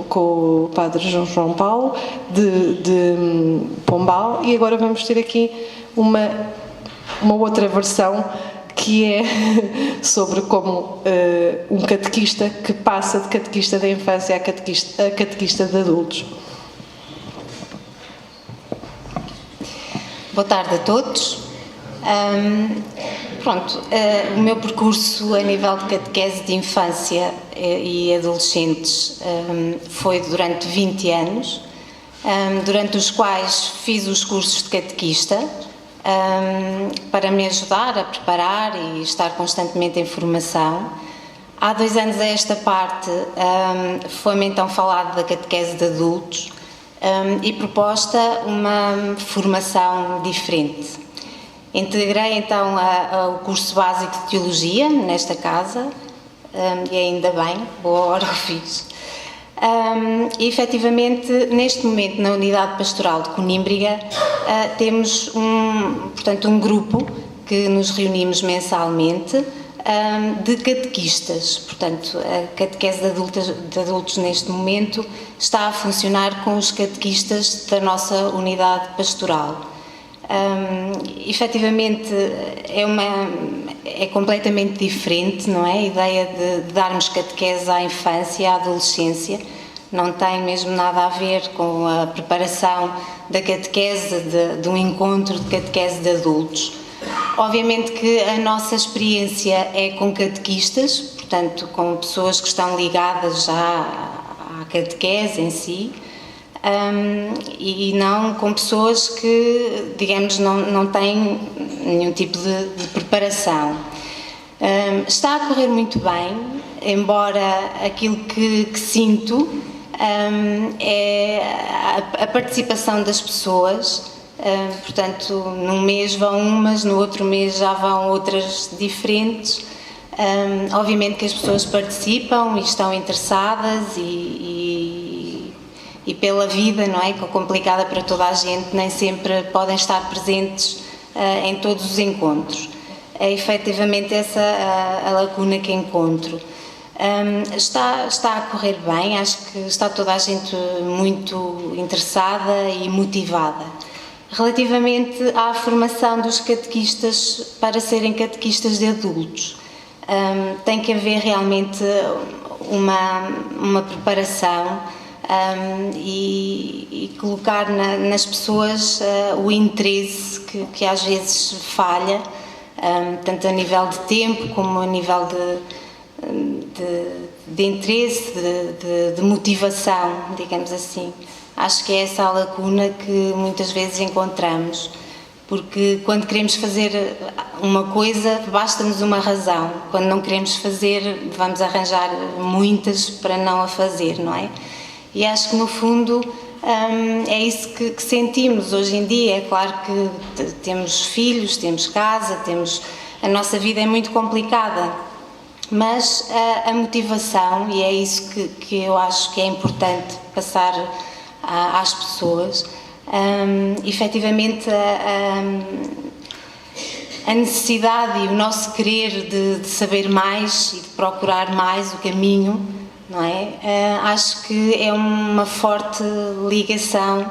com o Padre João Paulo de Pombal, e agora vamos ter aqui uma outra versão, que é sobre como um catequista que passa de catequista da infância a catequista de adultos. Boa tarde a todos. O meu percurso a nível de catequese de infância e adolescentes foi durante 20 anos, durante os quais fiz os cursos de catequista, para me ajudar a preparar e estar constantemente em formação. Há 2 anos a esta parte foi-me então falado da catequese de adultos e proposta uma formação diferente. Integrei então o curso básico de Teologia nesta casa, e ainda bem, boa hora o fiz. E efetivamente, neste momento, na Unidade Pastoral de Conímbriga, temos um grupo que nos reunimos mensalmente de catequistas. Portanto, a catequese de adultos neste momento está a funcionar com os catequistas da nossa Unidade Pastoral. Efetivamente é completamente diferente, não é? A ideia de darmos catequese à infância, à adolescência, não tem mesmo nada a ver com a preparação da catequese, de um encontro de catequese de adultos. Obviamente que a nossa experiência é com catequistas, portanto com pessoas que estão ligadas já à catequese em si, e não com pessoas que, digamos, não têm nenhum tipo de preparação. Está a correr muito bem, embora aquilo que sinto é a participação das pessoas. Portanto, num mês vão umas, no outro mês já vão outras diferentes. Obviamente que as pessoas participam e estão interessadas e pela vida, não é? Que é complicada para toda a gente, nem sempre podem estar presentes em todos os encontros. É efetivamente essa a lacuna que encontro. Está a correr bem, acho que está toda a gente muito interessada e motivada. Relativamente à formação dos catequistas para serem catequistas de adultos, tem que haver realmente uma preparação e colocar nas pessoas o interesse que às vezes falha, tanto a nível de tempo como a nível de interesse, de motivação, digamos assim. Acho que é essa a lacuna que muitas vezes encontramos, porque quando queremos fazer uma coisa, basta-nos uma razão. Quando não queremos fazer, vamos arranjar muitas para não a fazer, não é? E acho que, no fundo, é isso que sentimos hoje em dia. É claro que temos filhos, temos casa, a nossa vida é muito complicada, mas a motivação, e é isso que eu acho que é importante passar às pessoas, efetivamente a necessidade e o nosso querer de saber mais e de procurar mais o caminho, não é? Acho que é uma forte ligação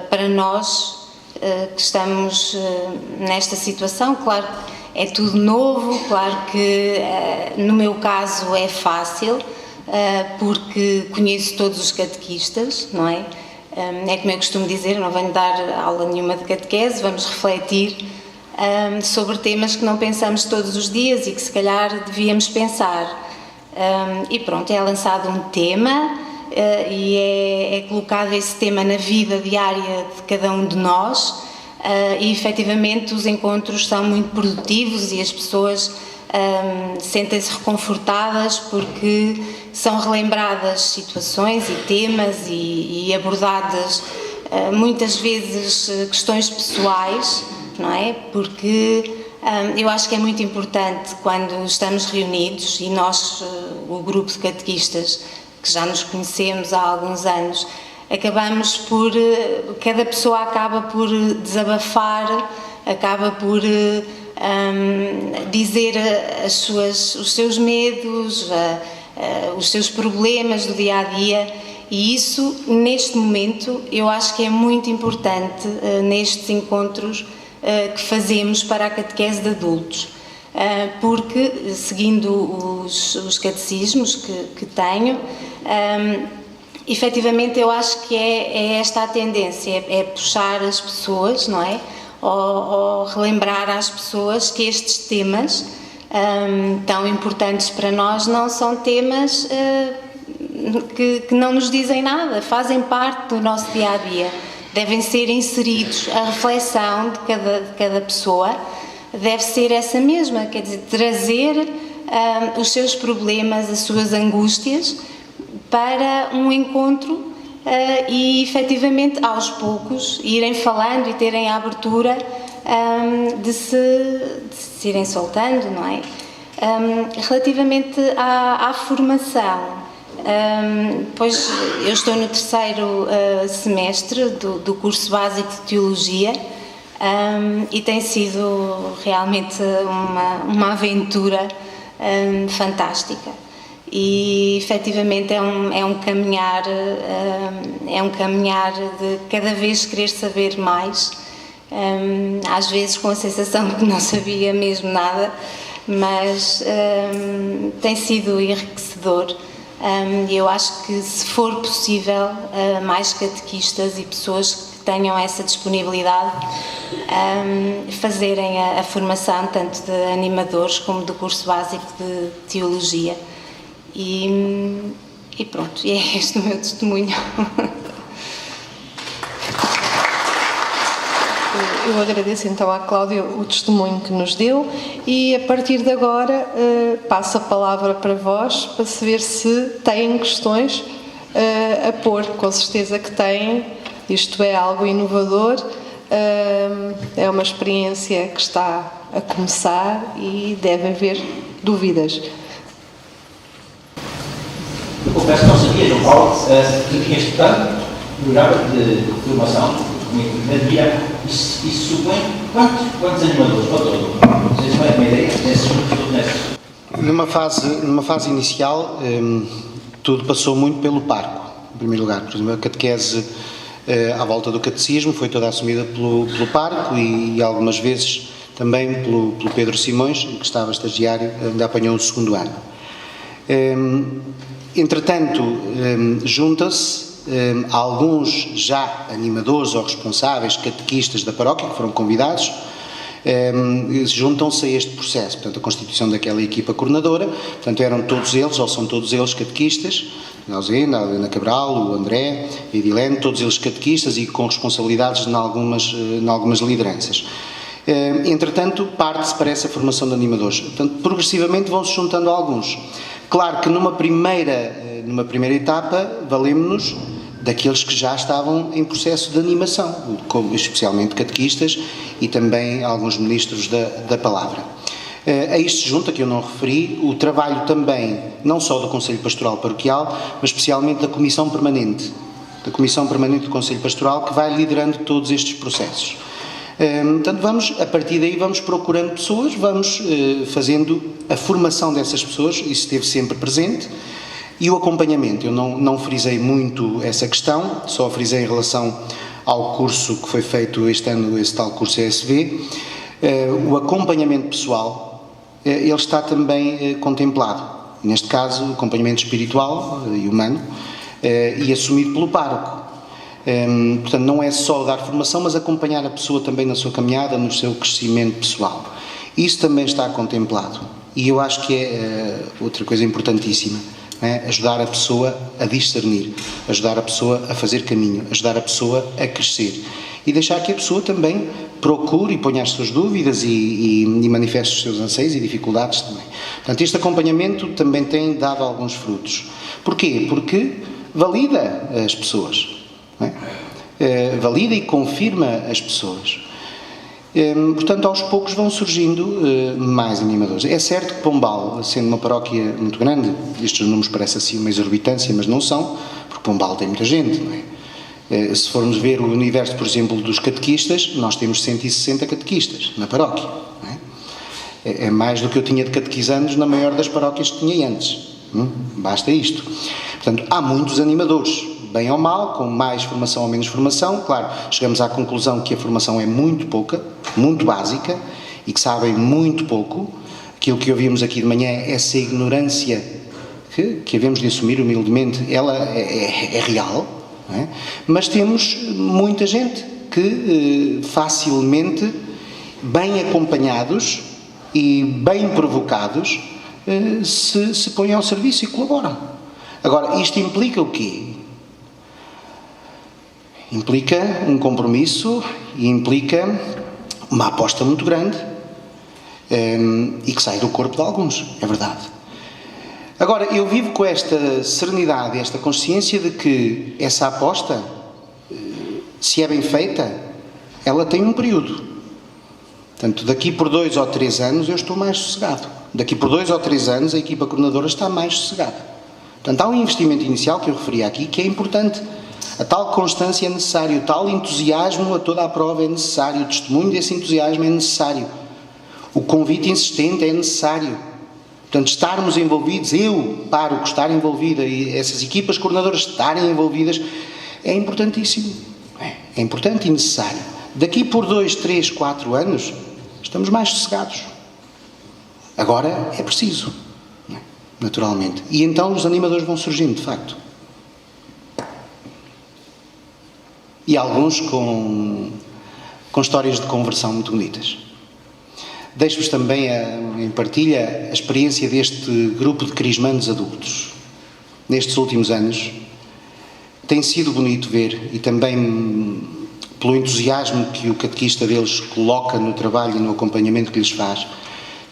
para nós que estamos nesta situação. Claro, é tudo novo, claro que no meu caso é fácil, porque conheço todos os catequistas, não é? É como eu costumo dizer, não venho dar aula nenhuma de catequese, vamos refletir sobre temas que não pensamos todos os dias e que se calhar devíamos pensar. E pronto, é lançado um tema e é colocado esse tema na vida diária de cada um de nós, e efetivamente os encontros são muito produtivos e as pessoas sentem-se reconfortadas porque são relembradas situações e temas e abordadas muitas vezes questões pessoais, não é? Porque eu acho que é muito importante quando estamos reunidos e nós, o grupo de catequistas, que já nos conhecemos há alguns anos, cada pessoa acaba por desabafar, acaba por dizer os seus medos, os seus problemas do dia-a-dia, e isso, neste momento, eu acho que é muito importante nestes encontros que fazemos para a catequese de adultos, porque, seguindo os catecismos que tenho, efetivamente eu acho que é esta a tendência, é puxar as pessoas, não é? Ou relembrar às pessoas que estes temas tão importantes para nós não são temas que não nos dizem nada, fazem parte do nosso dia-a-dia, devem ser inseridos. A reflexão de cada pessoa deve ser essa mesma, quer dizer, trazer os seus problemas, as suas angústias para um encontro e efetivamente aos poucos irem falando e terem a abertura de se irem soltando, não é? Relativamente à formação, pois eu estou no terceiro semestre do curso básico de Teologia, e tem sido realmente uma aventura fantástica. E efetivamente é um caminhar de cada vez querer saber mais, às vezes com a sensação de que não sabia mesmo nada, mas tem sido enriquecedor. Eu acho que, se for possível, mais catequistas e pessoas que tenham essa disponibilidade fazerem a formação tanto de animadores como do curso básico de Teologia. E pronto, e é este o meu testemunho. Eu agradeço então à Cláudia o testemunho que nos deu e, a partir de agora, passo a palavra para vós, para saber se têm questões a pôr. Com certeza que têm. Isto é algo inovador, é uma experiência que está a começar e deve haver dúvidas. Eu confesso que não sabia, João Paulo, que tinha estudado no programa de formação, na Via, isso supõe quantos animadores? Vocês têm uma ideia? Numa fase inicial, tudo passou muito pelo parco, em primeiro lugar. Por exemplo, a catequese à volta do catecismo foi toda assumida pelo parco e algumas vezes também pelo Pedro Simões, que estava estagiário, ainda apanhou o segundo ano. Entretanto, junta-se alguns já animadores ou responsáveis, catequistas da paróquia, que foram convidados, juntam-se a este processo, portanto, a constituição daquela equipa coordenadora. Portanto, eram todos eles, ou são todos eles, catequistas, a Helena Cabral, o André, a Edilene, todos eles catequistas e com responsabilidades em algumas lideranças. Entretanto, parte-se para essa formação de animadores. Portanto, progressivamente vão-se juntando alguns. Claro que numa primeira etapa, valemos-nos daqueles que já estavam em processo de animação, especialmente catequistas e também alguns ministros da palavra. A isto se junta, que eu não referi, o trabalho também, não só do Conselho Pastoral Paroquial, mas especialmente da Comissão Permanente do Conselho Pastoral, que vai liderando todos estes processos. Portanto, a partir daí vamos procurando pessoas, vamos fazendo a formação dessas pessoas, isso esteve sempre presente, e o acompanhamento. Eu não frisei muito essa questão, só frisei em relação ao curso que foi feito este ano, esse tal curso ESV. O acompanhamento pessoal, ele está também contemplado, neste caso, o acompanhamento espiritual e humano, e assumido pelo pároco. Portanto, não é só dar formação, mas acompanhar a pessoa também na sua caminhada, no seu crescimento pessoal. Isso também está contemplado. E eu acho que é outra coisa importantíssima, né? Ajudar a pessoa a discernir, ajudar a pessoa a fazer caminho, ajudar a pessoa a crescer. E deixar que a pessoa também procure e ponha as suas dúvidas e manifeste os seus anseios e dificuldades também. Portanto, este acompanhamento também tem dado alguns frutos. Porquê? Porque valida as pessoas. Valida e confirma as pessoas. Portanto, aos poucos vão surgindo mais animadores. É certo que Pombal, sendo uma paróquia muito grande, estes números parecem assim uma exorbitância, mas não são, porque Pombal tem muita gente, não é? Se formos ver o universo, por exemplo, dos catequistas, nós temos 160 catequistas na paróquia. Não é? É mais do que eu tinha de catequizandos na maior das paróquias que tinha antes. Basta isto. Portanto, há muitos animadores, bem ou mal, com mais formação ou menos formação. Claro, chegamos à conclusão que a formação é muito pouca, muito básica, e que sabem muito pouco. Aquilo que ouvimos aqui de manhã, essa ignorância que havemos de assumir humildemente, ela é real, não é? Mas temos muita gente que facilmente, bem acompanhados e bem provocados, se põem ao serviço e colaboram. Agora, isto implica o quê? Implica um compromisso e implica uma aposta muito grande e que sai do corpo de alguns, é verdade. Agora, eu vivo com esta serenidade, esta consciência de que essa aposta, se é bem feita, ela tem um período. Portanto, daqui por 2 ou 3 anos eu estou mais sossegado. Daqui por 2 ou 3 anos a equipa coordenadora está mais sossegada. Portanto, há um investimento inicial que eu referi aqui que é importante. A tal constância é necessário, o tal entusiasmo a toda a prova é necessário, o testemunho desse entusiasmo é necessário, o convite insistente é necessário. Portanto, estarmos envolvidos, eu paro que estar envolvida e essas equipas coordenadoras estarem envolvidas é importantíssimo. É importante e necessário. Daqui por 2, 3, 4 anos estamos mais sossegados. Agora é preciso, naturalmente. E então os animadores vão surgindo, de facto. E alguns com histórias de conversão muito bonitas. Deixo-vos também em partilha a experiência deste grupo de crismandos adultos. Nestes últimos anos, tem sido bonito ver, e também pelo entusiasmo que o catequista deles coloca no trabalho e no acompanhamento que lhes faz,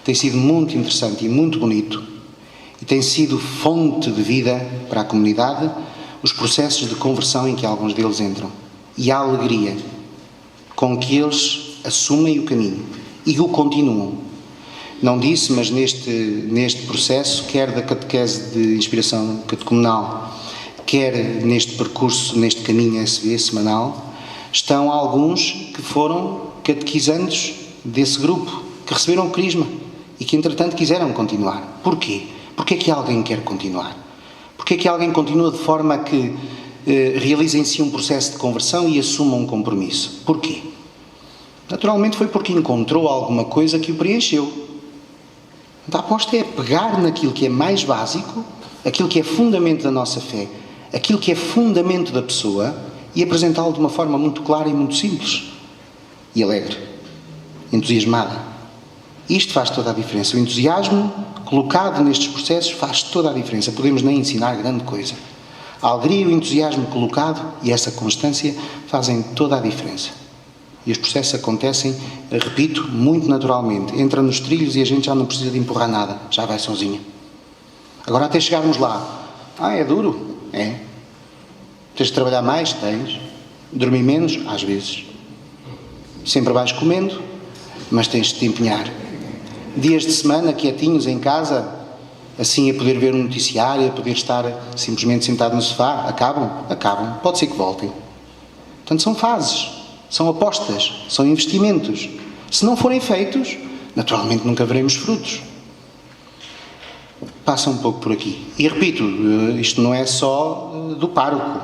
tem sido muito interessante e muito bonito, e tem sido fonte de vida para a comunidade os processos de conversão em que alguns deles entram. E a alegria com que eles assumem o caminho e o continuam. Não disse, mas neste processo, quer da catequese de inspiração catecumenal, quer neste percurso, neste caminho SV semanal, estão alguns que foram catequizandos desse grupo, que receberam o crisma e que, entretanto, quiseram continuar. Porquê? Porquê é que alguém quer continuar? Porquê é que alguém continua de forma a que realiza em si um processo de conversão e assuma um compromisso? Porquê? Naturalmente foi porque encontrou alguma coisa que o preencheu. Então a aposta é pegar naquilo que é mais básico, aquilo que é fundamento da nossa fé, aquilo que é fundamento da pessoa e apresentá-lo de uma forma muito clara e muito simples e alegre, entusiasmada. Isto faz toda a diferença. O entusiasmo colocado nestes processos faz toda a diferença. Podemos nem ensinar grande coisa. A alegria e o entusiasmo colocado e essa constância fazem toda a diferença. E os processos acontecem, repito, muito naturalmente. Entra nos trilhos e a gente já não precisa de empurrar nada, já vai sozinha. Agora até chegarmos lá. É duro? É. Tens de trabalhar mais? Tens. Dormir menos? Às vezes. Sempre vais comendo, mas tens de te empenhar. Dias de semana quietinhos em casa, assim a poder ver um noticiário, a poder estar simplesmente sentado no sofá, acabam, pode ser que voltem. Portanto, são fases, são apostas, são investimentos. Se não forem feitos, naturalmente nunca veremos frutos. Passa um pouco por aqui. E repito, isto não é só do pároco,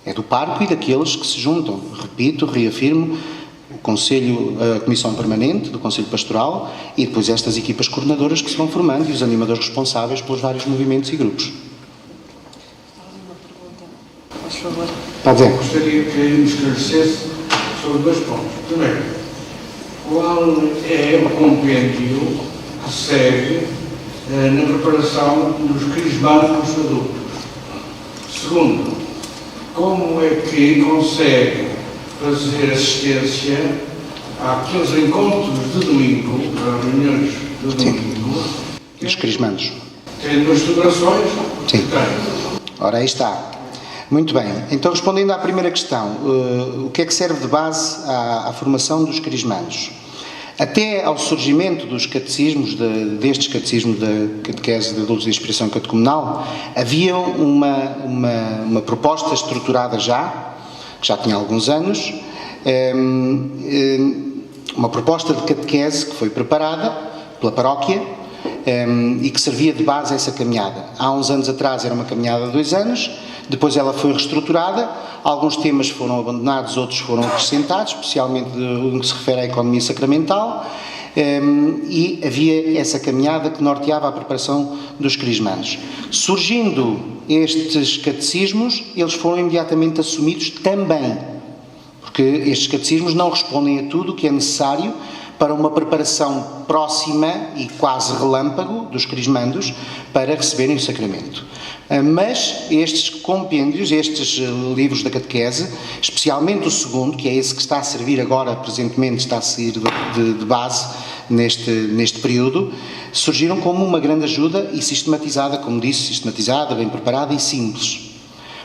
é do pároco e daqueles que se juntam. Repito, reafirmo, o Conselho, a Comissão Permanente do Conselho Pastoral e depois estas equipas coordenadoras que se vão formando e os animadores responsáveis pelos vários movimentos e grupos. Por favor. Está a dizer? Gostaria que me esclarecesse sobre 2 pontos. Primeiro, qual é o compêndio que segue na preparação dos crismandos adultos? Segundo, como é que consegue fazer assistência àqueles encontros de domingo, às reuniões de domingo, Dos crismandos. tendo as celebrações? Sim. Ora, aí está. Muito bem. Então, respondendo à primeira questão, o que é que serve de base à formação dos crismandos? Até ao surgimento dos catecismos, destes catecismos da catequese de adultos de inspiração catecumenal, havia uma proposta estruturada que já tinha alguns anos, uma proposta de catequese que foi preparada pela paróquia e que servia de base a essa caminhada. Há uns anos atrás era uma caminhada de 2 anos, depois ela foi reestruturada, alguns temas foram abandonados, outros foram acrescentados, especialmente no que se refere à economia sacramental, e havia essa caminhada que norteava a preparação dos crismandos. Surgindo estes catecismos, eles foram imediatamente assumidos também, porque estes catecismos não respondem a tudo o que é necessário para uma preparação próxima e quase relâmpago dos crismandos para receberem o sacramento. Mas estes compêndios, estes livros da catequese, especialmente o segundo, que é esse que está a servir agora, presentemente está a sair de base neste período, surgiram como uma grande ajuda e sistematizada, como disse, sistematizada, bem preparada e simples.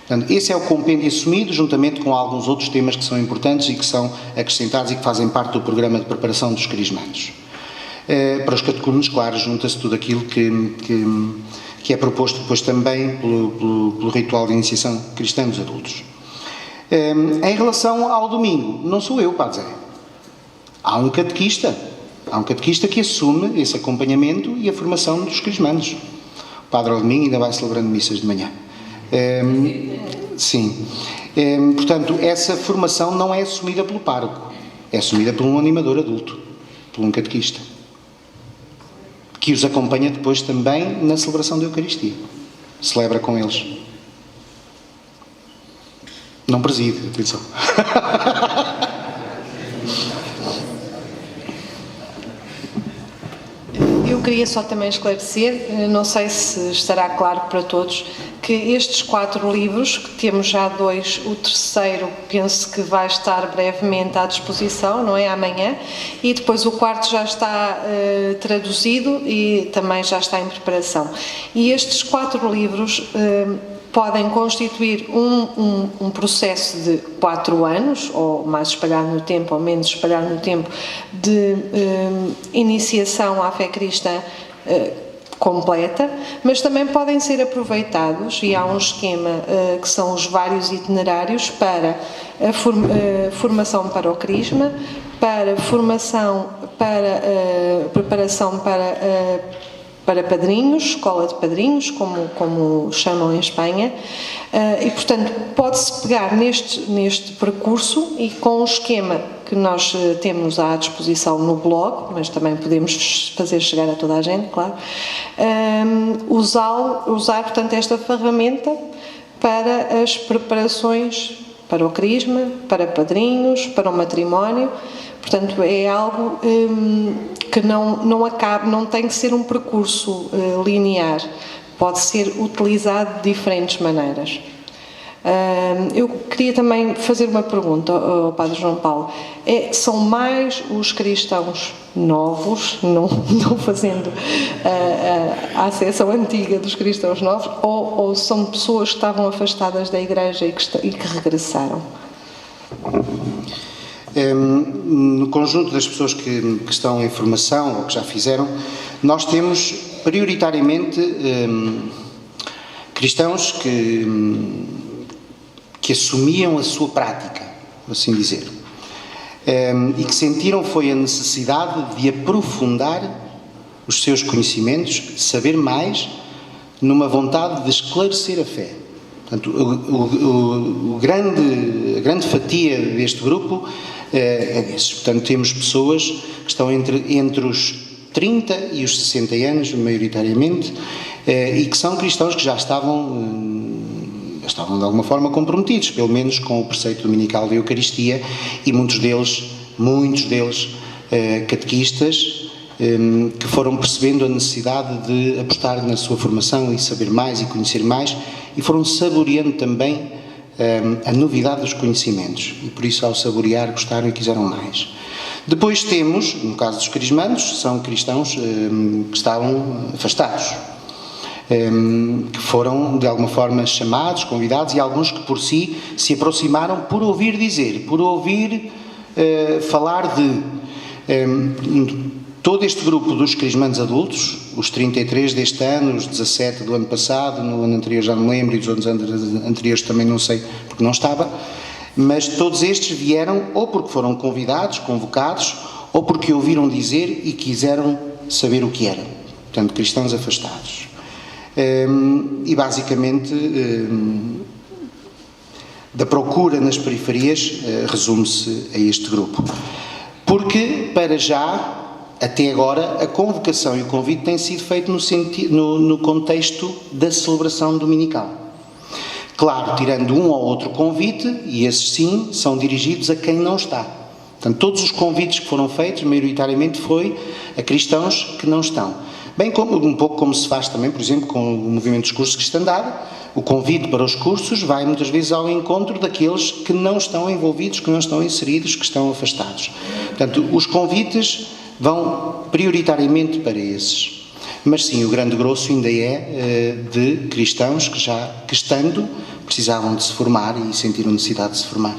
Portanto, esse é o compêndio assumido, juntamente com alguns outros temas que são importantes e que são acrescentados e que fazem parte do programa de preparação dos crismandos. Para os catecumenos, claro, junta-se tudo aquilo que é proposto depois também pelo ritual de iniciação cristã dos adultos. Em relação ao domingo, não sou eu, Padre Zé. Há um catequista que assume esse acompanhamento e a formação dos crismandos. O Padre ao domingo ainda vai celebrando missas de manhã. Sim. Portanto, essa formação não é assumida pelo pároco, é assumida por um animador adulto, por um catequista, que os acompanha depois também na celebração da Eucaristia. Celebra com eles. Não preside, atenção. Eu queria só também esclarecer, não sei se estará claro para todos, que estes 4 livros, que temos já 2, o terceiro penso que vai estar brevemente à disposição, não é? Amanhã, e depois o 4º já está traduzido e também já está em preparação. E estes 4 livros podem constituir um processo de 4 anos, ou mais espalhado no tempo, ou menos espalhado no tempo, de iniciação à fé cristã completa, mas também podem ser aproveitados, e há um esquema que são os vários itinerários para a formação para o crisma, para formação, para preparação para padrinhos, escola de padrinhos, como chamam em Espanha, e portanto pode-se pegar neste percurso e com o esquema que nós temos à disposição no blog, mas também podemos fazer chegar a toda a gente, claro, usar portanto esta ferramenta para as preparações para o crisma, para padrinhos, para o matrimónio. Portanto, é algo que não tem que ser um percurso linear, pode ser utilizado de diferentes maneiras. Eu queria também fazer uma pergunta ao Padre João Paulo. São mais os cristãos novos, não fazendo a acessão antiga dos cristãos novos, ou são pessoas que estavam afastadas da Igreja e que regressaram? No conjunto das pessoas que estão em formação ou que já fizeram, nós temos prioritariamente cristãos que assumiam a sua prática, por assim dizer, e que sentiram foi a necessidade de aprofundar os seus conhecimentos, saber mais, numa vontade de esclarecer a fé. Portanto, a grande fatia deste grupo é desses. Portanto, temos pessoas que estão entre os 30 e os 60 anos, maioritariamente, e que são cristãos que já estavam de alguma forma comprometidos, pelo menos com o preceito dominical da Eucaristia, e muitos deles catequistas, que foram percebendo a necessidade de apostar na sua formação e saber mais e conhecer mais, e foram saboreando também a novidade dos conhecimentos, e por isso, ao saborear, gostaram e quiseram mais. Depois temos, no caso dos crismandos, são cristãos que estavam afastados, que foram de alguma forma chamados, convidados, e alguns que por si se aproximaram por ouvir dizer, por ouvir falar de todo este grupo dos crismandos adultos, os 33 deste ano, os 17 do ano passado, no ano anterior já não me lembro, e dos anos anteriores também não sei, porque não estava, mas todos estes vieram ou porque foram convidados, convocados, ou porque ouviram dizer e quiseram saber o que eram. Portanto, cristãos afastados. E basicamente, da procura nas periferias, resume-se a este grupo. Porque, para já, até agora, a convocação e o convite têm sido feitos no contexto da celebração dominical. Claro, tirando um ou outro convite, e esses sim, são dirigidos a quem não está. Portanto, todos os convites que foram feitos, maioritariamente, foi a cristãos que não estão. Bem como, um pouco como se faz também, por exemplo, com o movimento dos cursos de cristandade, o convite para os cursos vai muitas vezes ao encontro daqueles que não estão envolvidos, que não estão inseridos, que estão afastados. Portanto, os convites vão prioritariamente para esses. Mas sim, o grande grosso ainda é de cristãos que estando, precisavam de se formar e sentiram necessidade de se formar.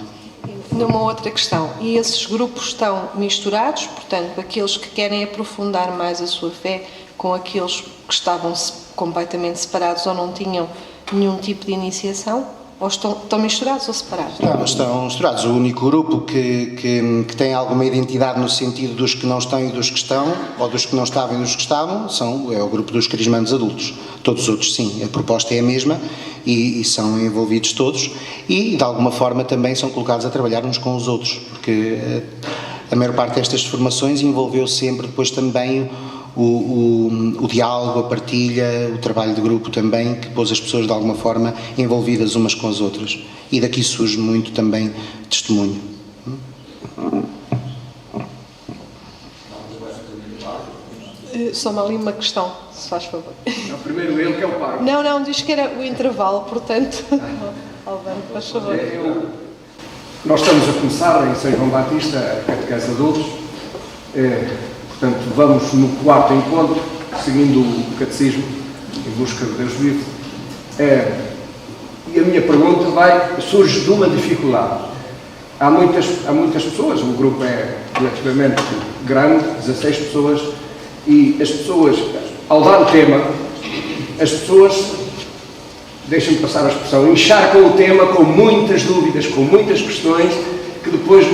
Numa outra questão, e esses grupos estão misturados, portanto, aqueles que querem aprofundar mais a sua fé com aqueles que estavam completamente separados ou não tinham nenhum tipo de iniciação? Ou estão misturados ou separados? Não, estão misturados. O único grupo que tem alguma identidade no sentido dos que não estão e dos que estão, ou dos que não estavam e dos que estavam, é o grupo dos crismandos adultos. Todos os outros, sim, a proposta é a mesma e são envolvidos todos e, de alguma forma, também são colocados a trabalhar uns com os outros, porque a maior parte destas formações envolveu sempre depois também o diálogo, a partilha, o trabalho de grupo também, que pôs as pessoas de alguma forma envolvidas umas com as outras. E daqui surge muito também testemunho. Só-me ali uma questão, se faz favor. O primeiro ele que é o pai. Não, diz que era o intervalo, portanto. Albano, faz favor. Nós estamos a começar em São João Batista a catequese adultos. Portanto, vamos no 4º encontro, seguindo o catecismo, em busca de Deus vivo. E a minha pergunta surge de uma dificuldade. Há muitas pessoas, o grupo é relativamente grande, 16 pessoas, e as pessoas, ao dar o tema, as pessoas, deixem-me passar a expressão, encharcam o tema com muitas dúvidas, com muitas questões, que depois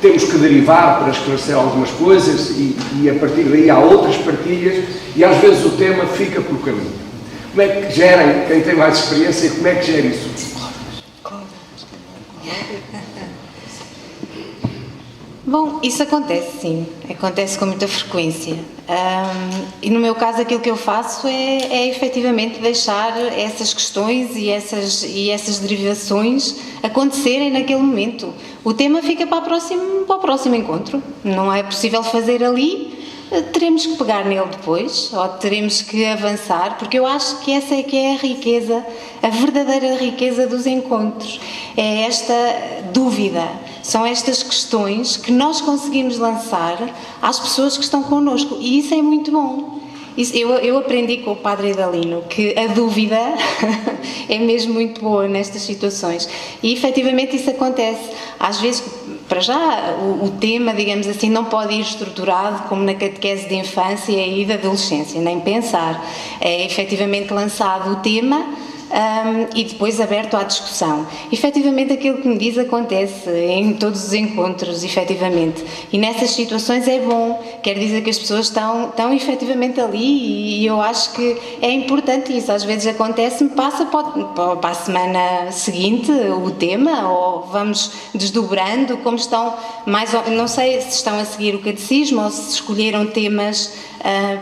temos que derivar para esclarecer algumas coisas e a partir daí há outras partilhas e às vezes o tema fica pelo caminho. Como é que gerem, quem tem mais experiência, como é que gera isso? Bom, isso acontece, sim. Acontece com muita frequência. E no meu caso aquilo que eu faço é efetivamente deixar essas questões e essas derivações acontecerem naquele momento. O tema fica para o próximo encontro. Não é possível fazer ali, teremos que pegar nele depois, ou teremos que avançar, porque eu acho que essa é que é a riqueza, a verdadeira riqueza dos encontros. É esta dúvida, são estas questões que nós conseguimos lançar às pessoas que estão connosco, e isso é muito bom. Eu aprendi com o Padre Idalino que a dúvida é mesmo muito boa nestas situações e efetivamente isso acontece. Às vezes, para já, o tema, digamos assim, não pode ir estruturado como na catequese de infância e de adolescência, nem pensar. É efetivamente lançado o tema e depois aberto à discussão. Efetivamente aquilo que me diz acontece em todos os encontros, efetivamente. E nessas situações é bom, quer dizer que as pessoas estão efetivamente ali e eu acho que é importante isso. Às vezes acontece-me, passa para a semana seguinte o tema ou vamos desdobrando como estão, não sei se estão a seguir o catecismo ou se escolheram temas,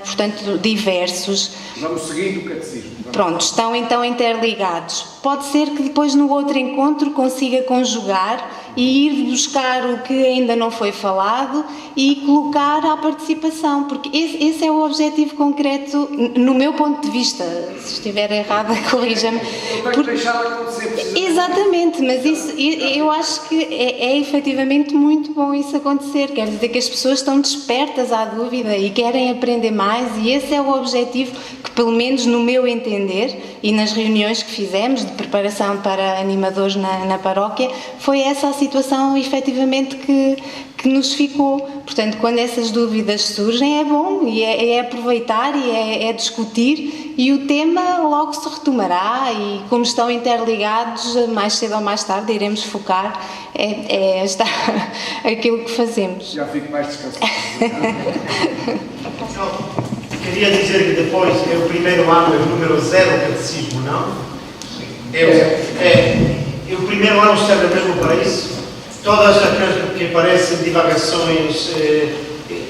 portanto, diversos. Vamos seguindo o catecismo. Pronto, estão então interligados. Pode ser que depois no outro encontro consiga conjugar e ir buscar o que ainda não foi falado e colocar à participação, porque esse é o objetivo concreto, no meu ponto de vista. Se estiver errada, corrija-me. Eu tenho que deixar acontecer. Exatamente, mas isso, eu acho que é efetivamente muito bom isso acontecer. Quer dizer que as pessoas estão despertas à dúvida e querem aprender mais, e esse é o objetivo que, pelo menos no meu entender, e nas reuniões que fizemos de preparação para animadores na paróquia, foi essa a situação efetivamente que nos ficou. Portanto, quando essas dúvidas surgem é bom e é aproveitar e é discutir, e o tema logo se retomará e como estão interligados, mais cedo ou mais tarde iremos focar aquilo que fazemos. Já fico mais descansado. Queria dizer que depois é o primeiro ano, é o número 0 catecismo, não? O primeiro ano serve mesmo para isso. Todas aquelas que parecem divagações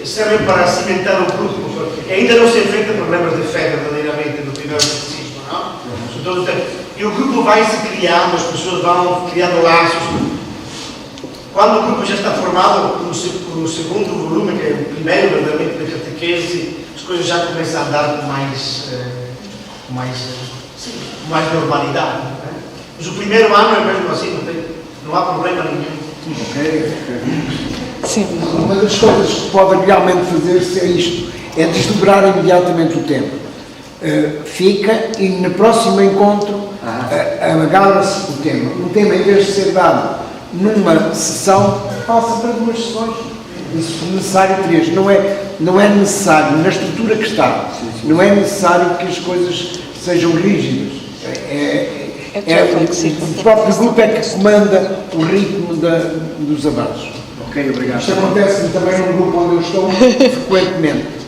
servem para cimentar o grupo, porque ainda não se enfrenta problemas de fé verdadeiramente no primeiro catecismo, não? E o grupo vai se criando, as pessoas vão criando laços. Quando o grupo já está formado, no segundo volume, que é o primeiro verdadeiramente da catequese, as coisas já começam a andar com mais normalidade. Né? Mas o primeiro ano é mesmo assim, não há problema nenhum. Sim. Uma das coisas que pode realmente fazer-se é isto, é desdobrar imediatamente o tema. Fica e no próximo encontro agarra-se o tema. O tema, em vez de ser dado numa sessão, passa para 2 sessões. E se for necessário 3. Não é necessário, na estrutura que está, não é necessário que as coisas sejam rígidas. O próprio grupo é que comanda o ritmo dos avanços. Ok, obrigado. Isto acontece também num grupo onde eu estou frequentemente.